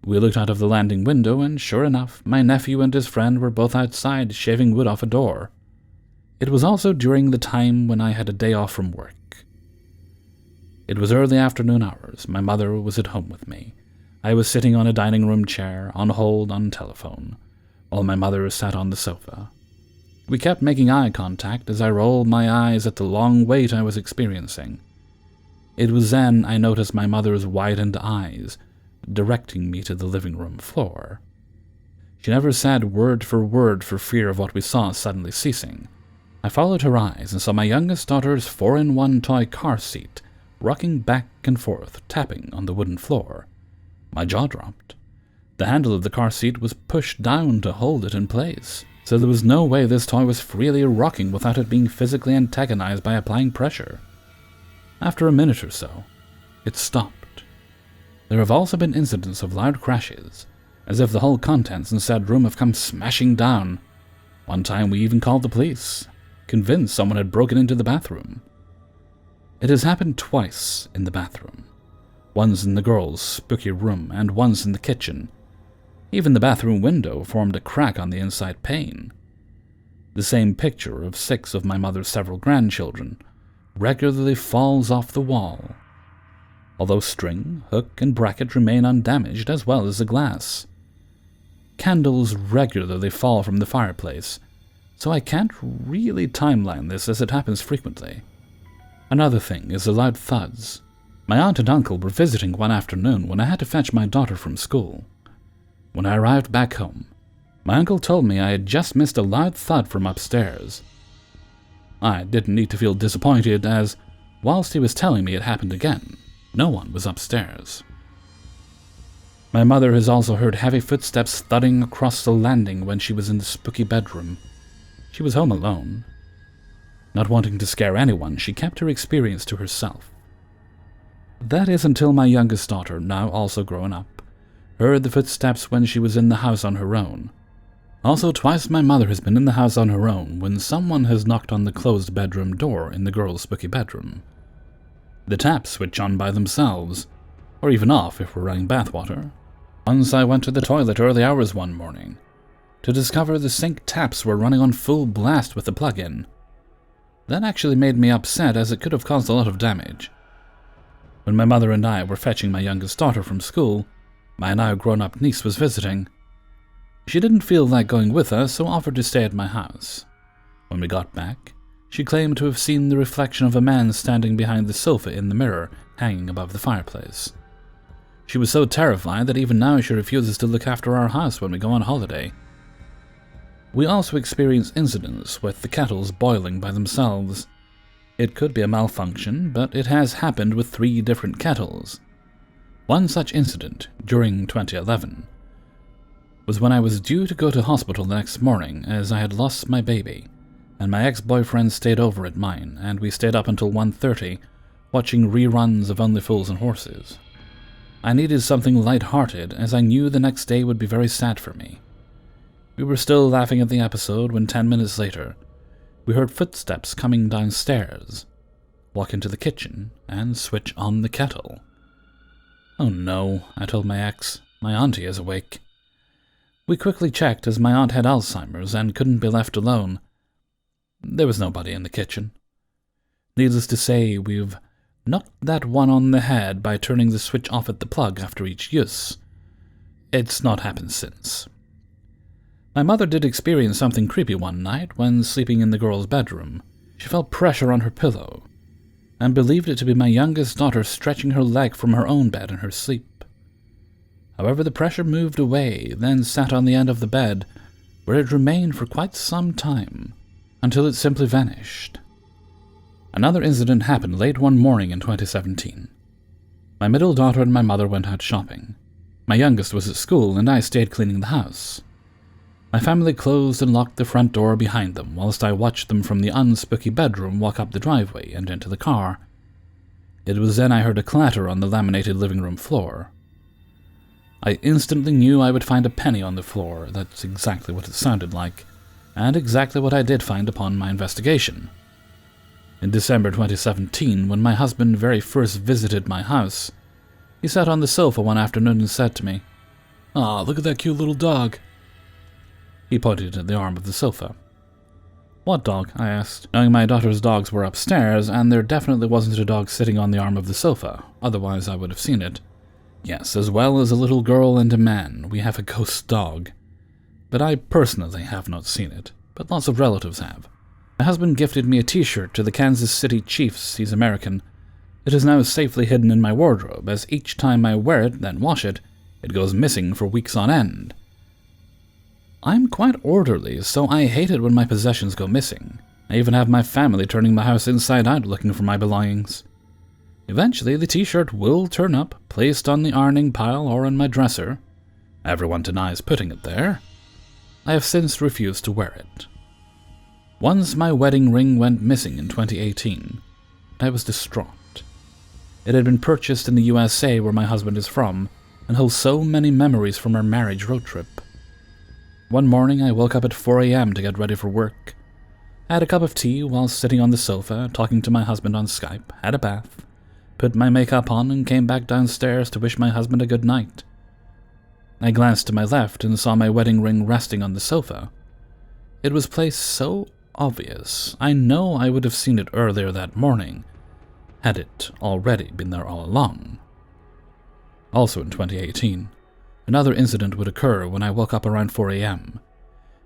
We looked out of the landing window, and sure enough, my nephew and his friend were both outside shaving wood off a door. It was also during the time when I had a day off from work. It was early afternoon hours. My mother was at home with me. I was sitting on a dining room chair, on hold on telephone, while my mother sat on the sofa. We kept making eye contact as I rolled my eyes at the long wait I was experiencing. It was then I noticed my mother's widened eyes, directing me to the living room floor. She never said word for fear of what we saw suddenly ceasing. I followed her eyes and saw my youngest daughter's 4-in-1 toy car seat rocking back and forth, tapping on the wooden floor. My jaw dropped. The handle of the car seat was pushed down to hold it in place, so there was no way this toy was freely rocking without it being physically antagonized by applying pressure. After a minute or so, it stopped. There have also been incidents of loud crashes, as if the whole contents in said room have come smashing down. One time we even called the police, convinced someone had broken into the bathroom. It has happened twice in the bathroom. Once in the girls' spooky room, and once in the kitchen. Even the bathroom window formed a crack on the inside pane. The same picture of 6 of my mother's several grandchildren regularly falls off the wall, although string, hook, and bracket remain undamaged, as well as the glass. candles regularly fall from the fireplace, so I can't really timeline this as it happens frequently. Another thing is the loud thuds. My aunt and uncle were visiting one afternoon when I had to fetch my daughter from school. When I arrived back home, my uncle told me I had just missed a loud thud from upstairs. I didn't need to feel disappointed, as, whilst he was telling me it happened again, no one was upstairs. My mother has also heard heavy footsteps thudding across the landing when she was in the spooky bedroom. She was home alone. Not wanting to scare anyone, she kept her experience to herself. That is until my youngest daughter, now also grown up, heard the footsteps when she was in the house on her own. Also, twice my mother has been in the house on her own when someone has knocked on the closed bedroom door in the girl's spooky bedroom. The taps switch on by themselves, or even off if we're running bathwater. Once I went to the toilet early hours one morning to discover the sink taps were running on full blast with the plug-in. That actually made me upset, as it could have caused a lot of damage. When my mother and I were fetching my youngest daughter from school, my now grown-up niece was visiting. She didn't feel like going with us, so offered to stay at my house. When we got back, she claimed to have seen the reflection of a man standing behind the sofa in the mirror hanging above the fireplace. She was so terrified that even now she refuses to look after our house when we go on holiday. We also experience incidents with the kettles boiling by themselves. It could be a malfunction, but it has happened with 3 different kettles. One such incident, during 2011, was when I was due to go to hospital the next morning, as I had lost my baby, and my ex-boyfriend stayed over at mine, and we stayed up until 1:30, watching reruns of Only Fools and Horses. I needed something light-hearted, as I knew the next day would be very sad for me. We were still laughing at the episode when 10 minutes later, we heard footsteps coming downstairs, walk into the kitchen, and switch on the kettle. "Oh no," I told my ex, "my auntie is awake." We quickly checked, as my aunt had Alzheimer's and couldn't be left alone. There was nobody in the kitchen. Needless to say, we've knocked that one on the head by turning the switch off at the plug after each use. It's not happened since. My mother did experience something creepy one night when sleeping in the girl's bedroom. She felt pressure on her pillow, and believed it to be my youngest daughter stretching her leg from her own bed in her sleep. However, the pressure moved away, then sat on the end of the bed, where it remained for quite some time, until it simply vanished. Another incident happened late one morning in 2017. My middle daughter and my mother went out shopping. My youngest was at school, and I stayed cleaning the house. My family closed and locked the front door behind them, whilst I watched them from the unspooky bedroom walk up the driveway and into the car. It was then I heard a clatter on the laminated living room floor. I instantly knew I would find a penny on the floor. That's exactly what it sounded like, and exactly what I did find upon my investigation. In December 2017, when my husband very first visited my house, he sat on the sofa one afternoon and said to me, "Ah, look at that cute little dog." He pointed at the arm of the sofa. "What dog?" I asked, knowing my daughter's dogs were upstairs, and there definitely wasn't a dog sitting on the arm of the sofa, otherwise I would have seen it. "Yes, as well as a little girl and a man, we have a ghost dog. But I personally have not seen it, but lots of relatives have. My husband gifted me a t-shirt to the Kansas City Chiefs. He's American. It is now safely hidden in my wardrobe, as each time I wear it, then wash it, it goes missing for weeks on end. I'm quite orderly, so I hate it when my possessions go missing. I even have my family turning my house inside out looking for my belongings. Eventually, the t-shirt will turn up, placed on the ironing pile or in my dresser. Everyone denies putting it there. I have since refused to wear it. Once my wedding ring went missing in 2018. I was distraught. It had been purchased in the USA, where my husband is from, and holds so many memories from our marriage road trip. One morning, I woke up at 4 a.m. to get ready for work. I had a cup of tea while sitting on the sofa, talking to my husband on Skype, had a bath, put my makeup on, and came back downstairs to wish my husband a good night. I glanced to my left and saw my wedding ring resting on the sofa. It was placed so obvious, I know I would have seen it earlier that morning, had it already been there all along. Also in 2018, Another incident would occur when I woke up around 4 a.m.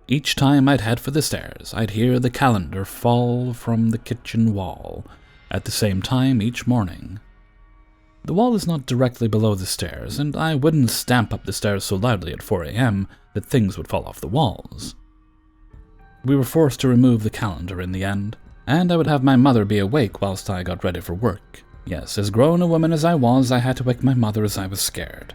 Each time I'd head for the stairs, I'd hear the calendar fall from the kitchen wall at the same time each morning. The wall is not directly below the stairs, and I wouldn't stamp up the stairs so loudly at 4 a.m. that things would fall off the walls. We were forced to remove the calendar in the end, and I would have my mother be awake whilst I got ready for work. Yes, as grown a woman as I was, I had to wake my mother as I was scared.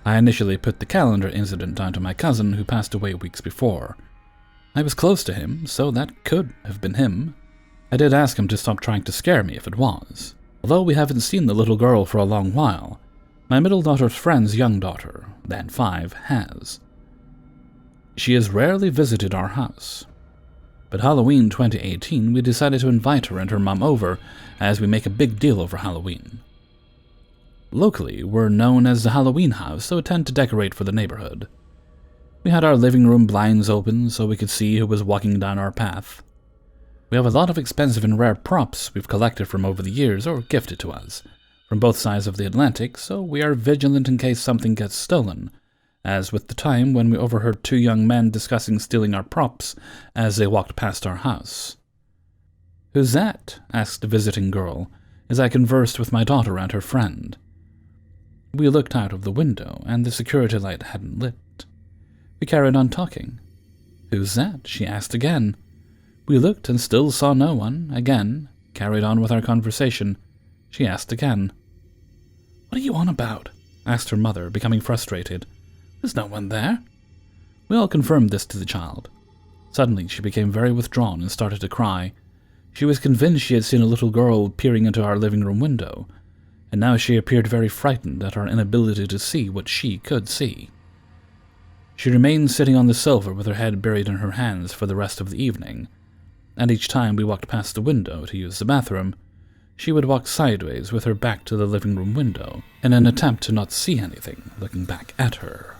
I initially put the calendar incident down to my cousin who passed away weeks before. I was close to him, so that could have been him. I did ask him to stop trying to scare me if it was. Although we haven't seen the little girl for a long while, my middle daughter's friend's young daughter, then 5, has. She has rarely visited our house. But Halloween 2018, we decided to invite her and her mom over, as we make a big deal over Halloween. Locally, we're known as the Halloween house, so we tend to decorate for the neighborhood. We had our living room blinds open so we could see who was walking down our path. We have a lot of expensive and rare props we've collected from over the years or gifted to us, from both sides of the Atlantic, so we are vigilant in case something gets stolen, as with the time when we overheard 2 young men discussing stealing our props as they walked past our house. "Who's that?" asked the visiting girl, as I conversed with my daughter and her friend. We looked out of the window, and the security light hadn't lit. We carried on talking. "Who's that?" she asked again. We looked and still saw no one. Again, carried on with our conversation. She asked again. "What are you on about?" asked her mother, becoming frustrated. "There's no one there." We all confirmed this to the child. Suddenly she became very withdrawn and started to cry. She was convinced she had seen a little girl peering into our living room window, and now she appeared very frightened at our inability to see what she could see. She remained sitting on the sofa with her head buried in her hands for the rest of the evening, and each time we walked past the window to use the bathroom, she would walk sideways with her back to the living room window in an attempt to not see anything looking back at her.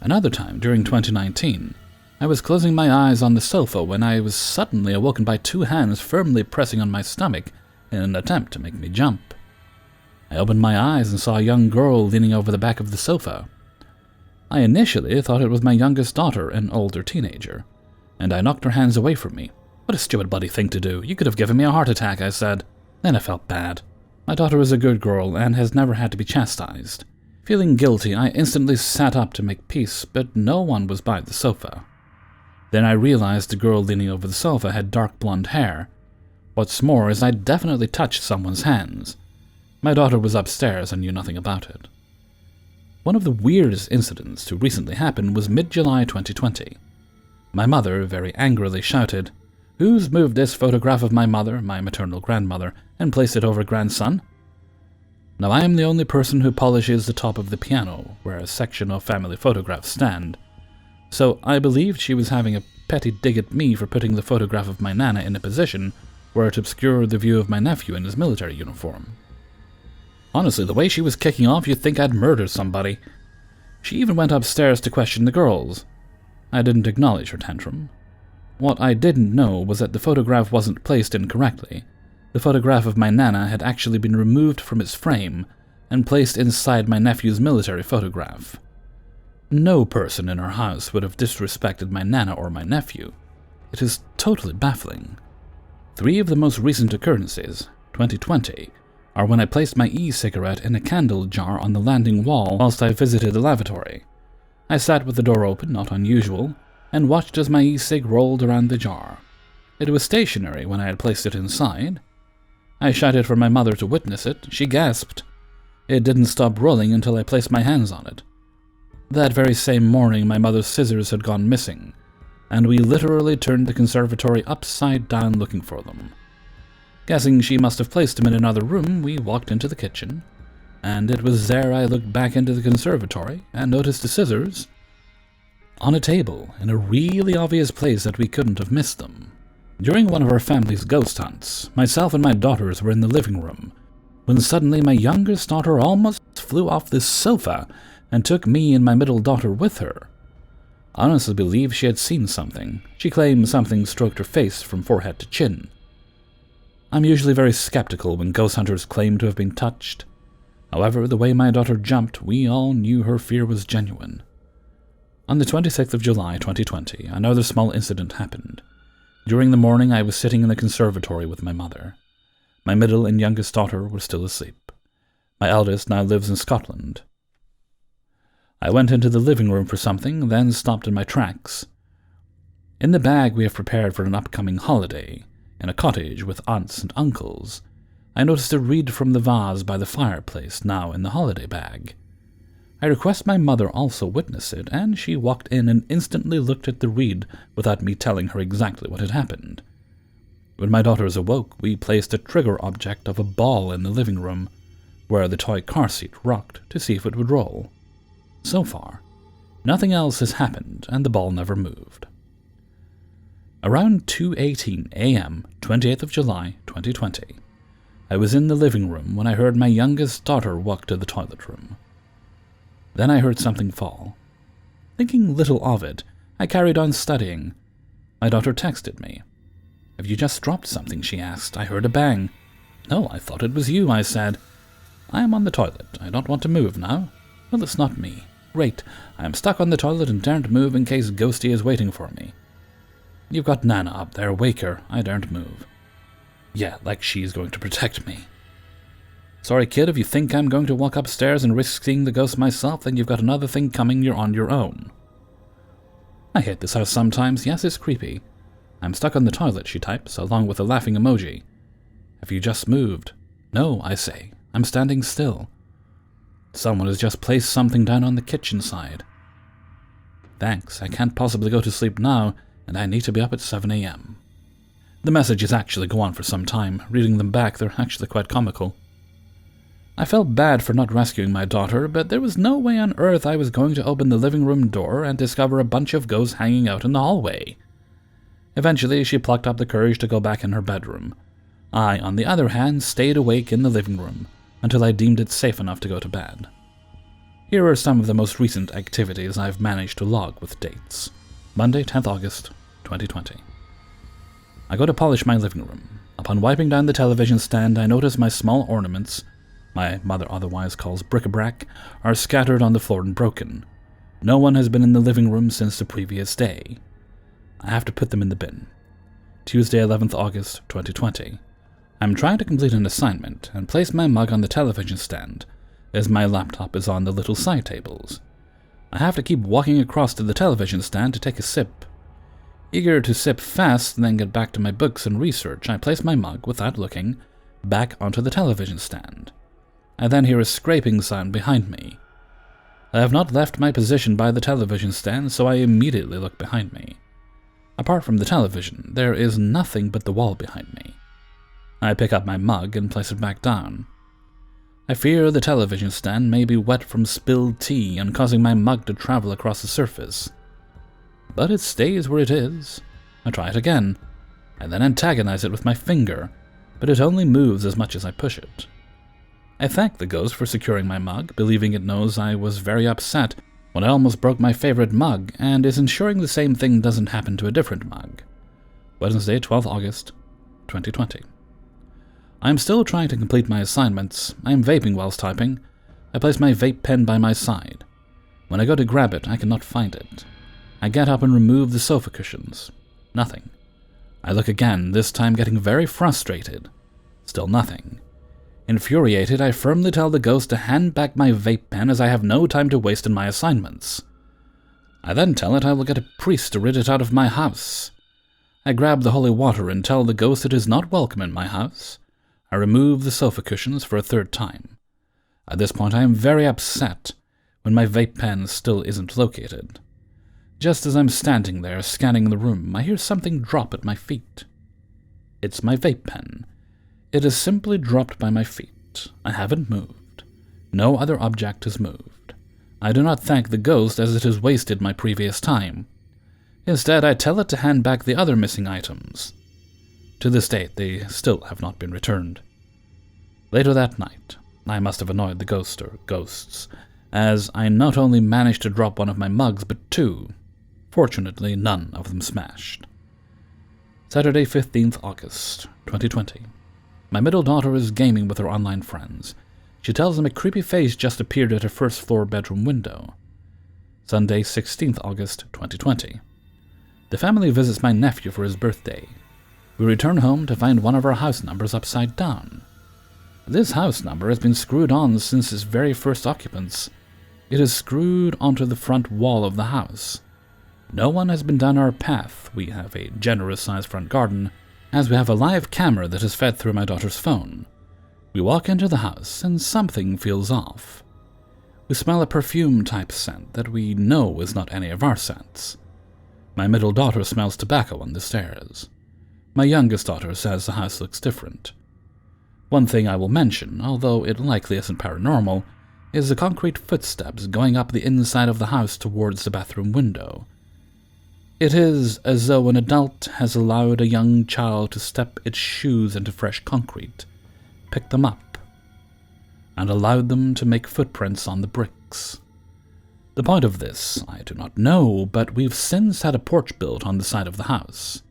Another time, during 2019, I was closing my eyes on the sofa when I was suddenly awoken by 2 hands firmly pressing on my stomach in an attempt to make me jump. I opened my eyes and saw a young girl leaning over the back of the sofa. I initially thought it was my youngest daughter, an older teenager, and I knocked her hands away from me. "What a stupid bloody thing to do. You could have given me a heart attack," I said. Then I felt bad. My daughter is a good girl and has never had to be chastised. Feeling guilty, I instantly sat up to make peace, but no one was by the sofa. Then I realized the girl leaning over the sofa had dark blonde hair. What's more is I definitely touched someone's hands. My daughter was upstairs and knew nothing about it. One of the weirdest incidents to recently happen was mid-July 2020. My mother very angrily shouted, "Who's moved this photograph of my mother, my maternal grandmother, and placed it over grandson?" Now I am the only person who polishes the top of the piano, where a section of family photographs stand, so I believed she was having a petty dig at me for putting the photograph of my Nana in a position where it obscured the view of my nephew in his military uniform. Honestly, the way she was kicking off, you'd think I'd murdered somebody. She even went upstairs to question the girls. I didn't acknowledge her tantrum. What I didn't know was that the photograph wasn't placed incorrectly. The photograph of my Nana had actually been removed from its frame and placed inside my nephew's military photograph. No person in our house would have disrespected my Nana or my nephew. It is totally baffling. 3 of the most recent occurrences, 2020, are when I placed my e-cigarette in a candle jar on the landing wall whilst I visited the lavatory. I sat with the door open, not unusual, and watched as my e-cig rolled around the jar. It was stationary when I had placed it inside. I shouted for my mother to witness it. She gasped. It didn't stop rolling until I placed my hands on it. That very same morning, my mother's scissors had gone missing, and we literally turned the conservatory upside down looking for them. Guessing she must have placed them in another room, we walked into the kitchen, and it was there I looked back into the conservatory and noticed the scissors on a table in a really obvious place that we couldn't have missed them. During one of our family's ghost hunts, myself and my daughters were in the living room, when suddenly my youngest daughter almost flew off the sofa and took me and my middle daughter with her. I honestly believe she had seen something. She claimed something stroked her face from forehead to chin. I'm usually very skeptical when ghost hunters claim to have been touched. However, the way my daughter jumped, we all knew her fear was genuine. On the 26th of July, 2020, another small incident happened. During the morning, I was sitting in the conservatory with my mother. My middle and youngest daughter were still asleep. My eldest now lives in Scotland. I went into the living room for something, then stopped in my tracks. In the bag we have prepared for an upcoming holiday, in a cottage with aunts and uncles, I noticed a reed from the vase by the fireplace now in the holiday bag. I request my mother also witness it, and she walked in and instantly looked at the reed without me telling her exactly what had happened. When my daughters awoke, we placed a trigger object of a ball in the living room, where the toy car seat rocked to see if it would roll. So far, nothing else has happened, and the ball never moved. Around 2:18 a.m., 28th of July, 2020, I was in the living room when I heard my youngest daughter walk to the toilet room. Then I heard something fall. Thinking little of it, I carried on studying. My daughter texted me. "Have you just dropped something?" she asked. "I heard a bang." "No, I thought it was you," I said. "I am on the toilet. I don't want to move now." "Well, it's not me." "Great. I am stuck on the toilet and daren't move in case Ghosty is waiting for me." "You've got Nana up there. Wake her." "I daren't move." "Yeah, like she's going to protect me." "Sorry, kid, if you think I'm going to walk upstairs and risk seeing the ghost myself, then you've got another thing coming. You're on your own." "I hate this house sometimes. Yes, it's creepy." "I'm stuck on the toilet," she types, along with a laughing emoji. "Have you just moved?" "No," I say. "I'm standing still." "Someone has just placed something down on the kitchen side." "Thanks. I can't possibly go to sleep now, and I need to be up at 7 a.m. The messages actually go on for some time. Reading them back, they're actually quite comical. I felt bad for not rescuing my daughter, but there was no way on earth I was going to open the living room door and discover a bunch of ghosts hanging out in the hallway. Eventually, she plucked up the courage to go back in her bedroom. I, on the other hand, stayed awake in the living room until I deemed it safe enough to go to bed. Here are some of the most recent activities I've managed to log with dates. Monday, 10th August, 2020. I go to polish my living room. Upon wiping down the television stand, I notice my small ornaments, my mother otherwise calls bric-a-brac, are scattered on the floor and broken. No one has been in the living room since the previous day. I have to put them in the bin. Tuesday, 11th August, 2020. I'm trying to complete an assignment and place my mug on the television stand, as my laptop is on the little side tables. I have to keep walking across to the television stand to take a sip. Eager to sip fast, then get back to my books and research, I place my mug, without looking, back onto the television stand. I then hear a scraping sound behind me. I have not left my position by the television stand, so I immediately look behind me. Apart from the television, there is nothing but the wall behind me. I pick up my mug and place it back down. I fear the television stand may be wet from spilled tea and causing my mug to travel across the surface. But it stays where it is. I try it again. I then antagonize it with my finger, but it only moves as much as I push it. I thank the ghost for securing my mug, believing it knows I was very upset when I almost broke my favorite mug, and is ensuring the same thing doesn't happen to a different mug. Wednesday, 12th August, 2020. I am still trying to complete my assignments. I am vaping whilst typing. I place my vape pen by my side. When I go to grab it, I cannot find it. I get up and remove the sofa cushions. Nothing. I look again, this time getting very frustrated. Still nothing. Infuriated, I firmly tell the ghost to hand back my vape pen as I have no time to waste in my assignments. I then tell it I will get a priest to rid it out of my house. I grab the holy water and tell the ghost it is not welcome in my house. I remove the sofa cushions for a third time. At this point I am very upset when my vape pen still isn't located. Just as I'm standing there scanning the room, I hear something drop at my feet. It's my vape pen. It is simply dropped by my feet. I haven't moved. No other object has moved. I do not thank the ghost as it has wasted my previous time. Instead, I tell it to hand back the other missing items. To this date, they still have not been returned. Later that night, I must have annoyed the ghost or ghosts, as I not only managed to drop one of my mugs, but two. Fortunately, none of them smashed. Saturday, 15th August, 2020. My middle daughter is gaming with her online friends. She tells him a creepy face just appeared at her first-floor bedroom window. Sunday, 16th August 2020. The family visits my nephew for his birthday. We return home to find one of our house numbers upside down. This house number has been screwed on since its very first occupants. It is screwed onto the front wall of the house. No one has been down our path. We have a generous-sized front garden, as we have a live camera that is fed through my daughter's phone. We walk into the house, and something feels off. We smell a perfume-type scent that we know is not any of our scents. My middle daughter smells tobacco on the stairs. My youngest daughter says the house looks different. One thing I will mention, although it likely isn't paranormal, is the concrete footsteps going up the inside of the house towards the bathroom window. It is as though an adult has allowed a young child to step its shoes into fresh concrete, pick them up, and allowed them to make footprints on the bricks. The point of this, I do not know, but we've since had a porch built on the side of the house.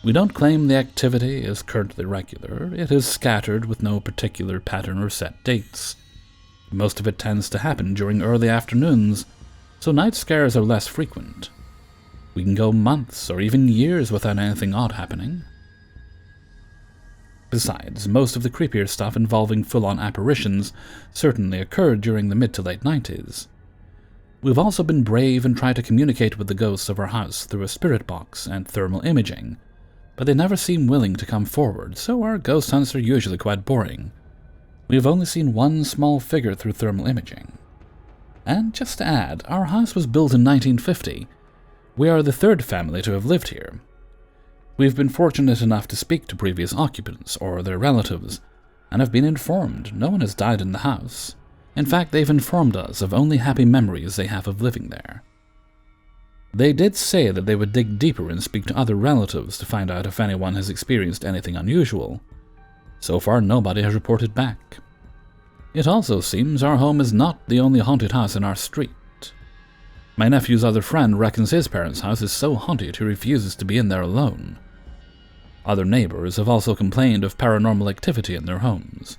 We don't claim the activity is currently regular. It is scattered with no particular pattern or set dates. Most of it tends to happen during early afternoons, so night scares are less frequent. We can go months or even years without anything odd happening. Besides, most of the creepier stuff involving full-on apparitions certainly occurred during the mid to late 90s. We've also been brave and tried to communicate with the ghosts of our house through a spirit box and thermal imaging, but they never seem willing to come forward, so our ghost hunts are usually quite boring. We have only seen one small figure through thermal imaging. And just to add, our house was built in 1950. We are the third family to have lived here. We've been fortunate enough to speak to previous occupants or their relatives, and have been informed no one has died in the house. In fact, they've informed us of only happy memories they have of living there. They did say that they would dig deeper and speak to other relatives to find out if anyone has experienced anything unusual. So far, nobody has reported back. It also seems our home is not the only haunted house in our street. My nephew's other friend reckons his parents' house is so haunted he refuses to be in there alone. Other neighbors have also complained of paranormal activity in their homes.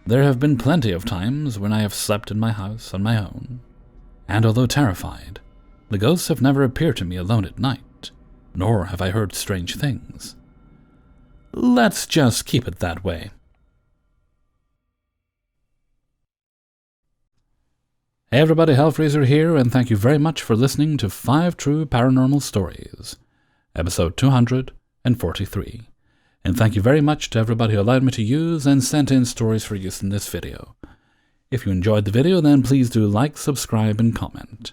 There have been plenty of times when I have slept in my house on my own, and although terrified, the ghosts have never appeared to me alone at night, nor have I heard strange things. Let's just keep it that way. Hey everybody, Hellfreezer here, and thank you very much for listening to 5 True Paranormal Stories, episode 243. And thank you very much to everybody who allowed me to use and sent in stories for use in this video. If you enjoyed the video, then please do like, subscribe, and comment.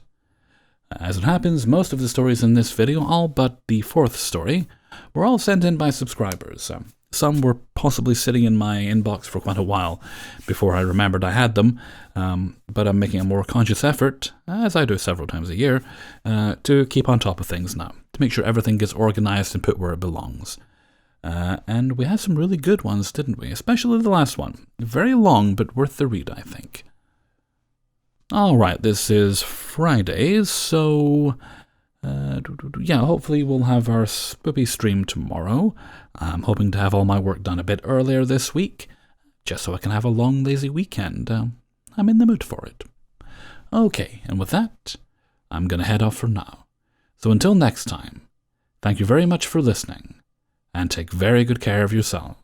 As it happens, most of the stories in this video, all but the 4th story, were all sent in by subscribers. Some were possibly sitting in my inbox for quite a while before I remembered I had them, but I'm making a more conscious effort, as I do several times a year, to keep on top of things now, to make sure everything gets organized and put where it belongs. And we had some really good ones, didn't we? Especially the last one. Very long, but worth the read, I think. Alright, this is Friday, so yeah, hopefully we'll have our spoopy stream tomorrow. I'm hoping to have all my work done a bit earlier this week, just so I can have a long, lazy weekend. I'm in the mood for it. Okay, and with that, I'm going to head off for now. So until next time, thank you very much for listening, and take very good care of yourselves.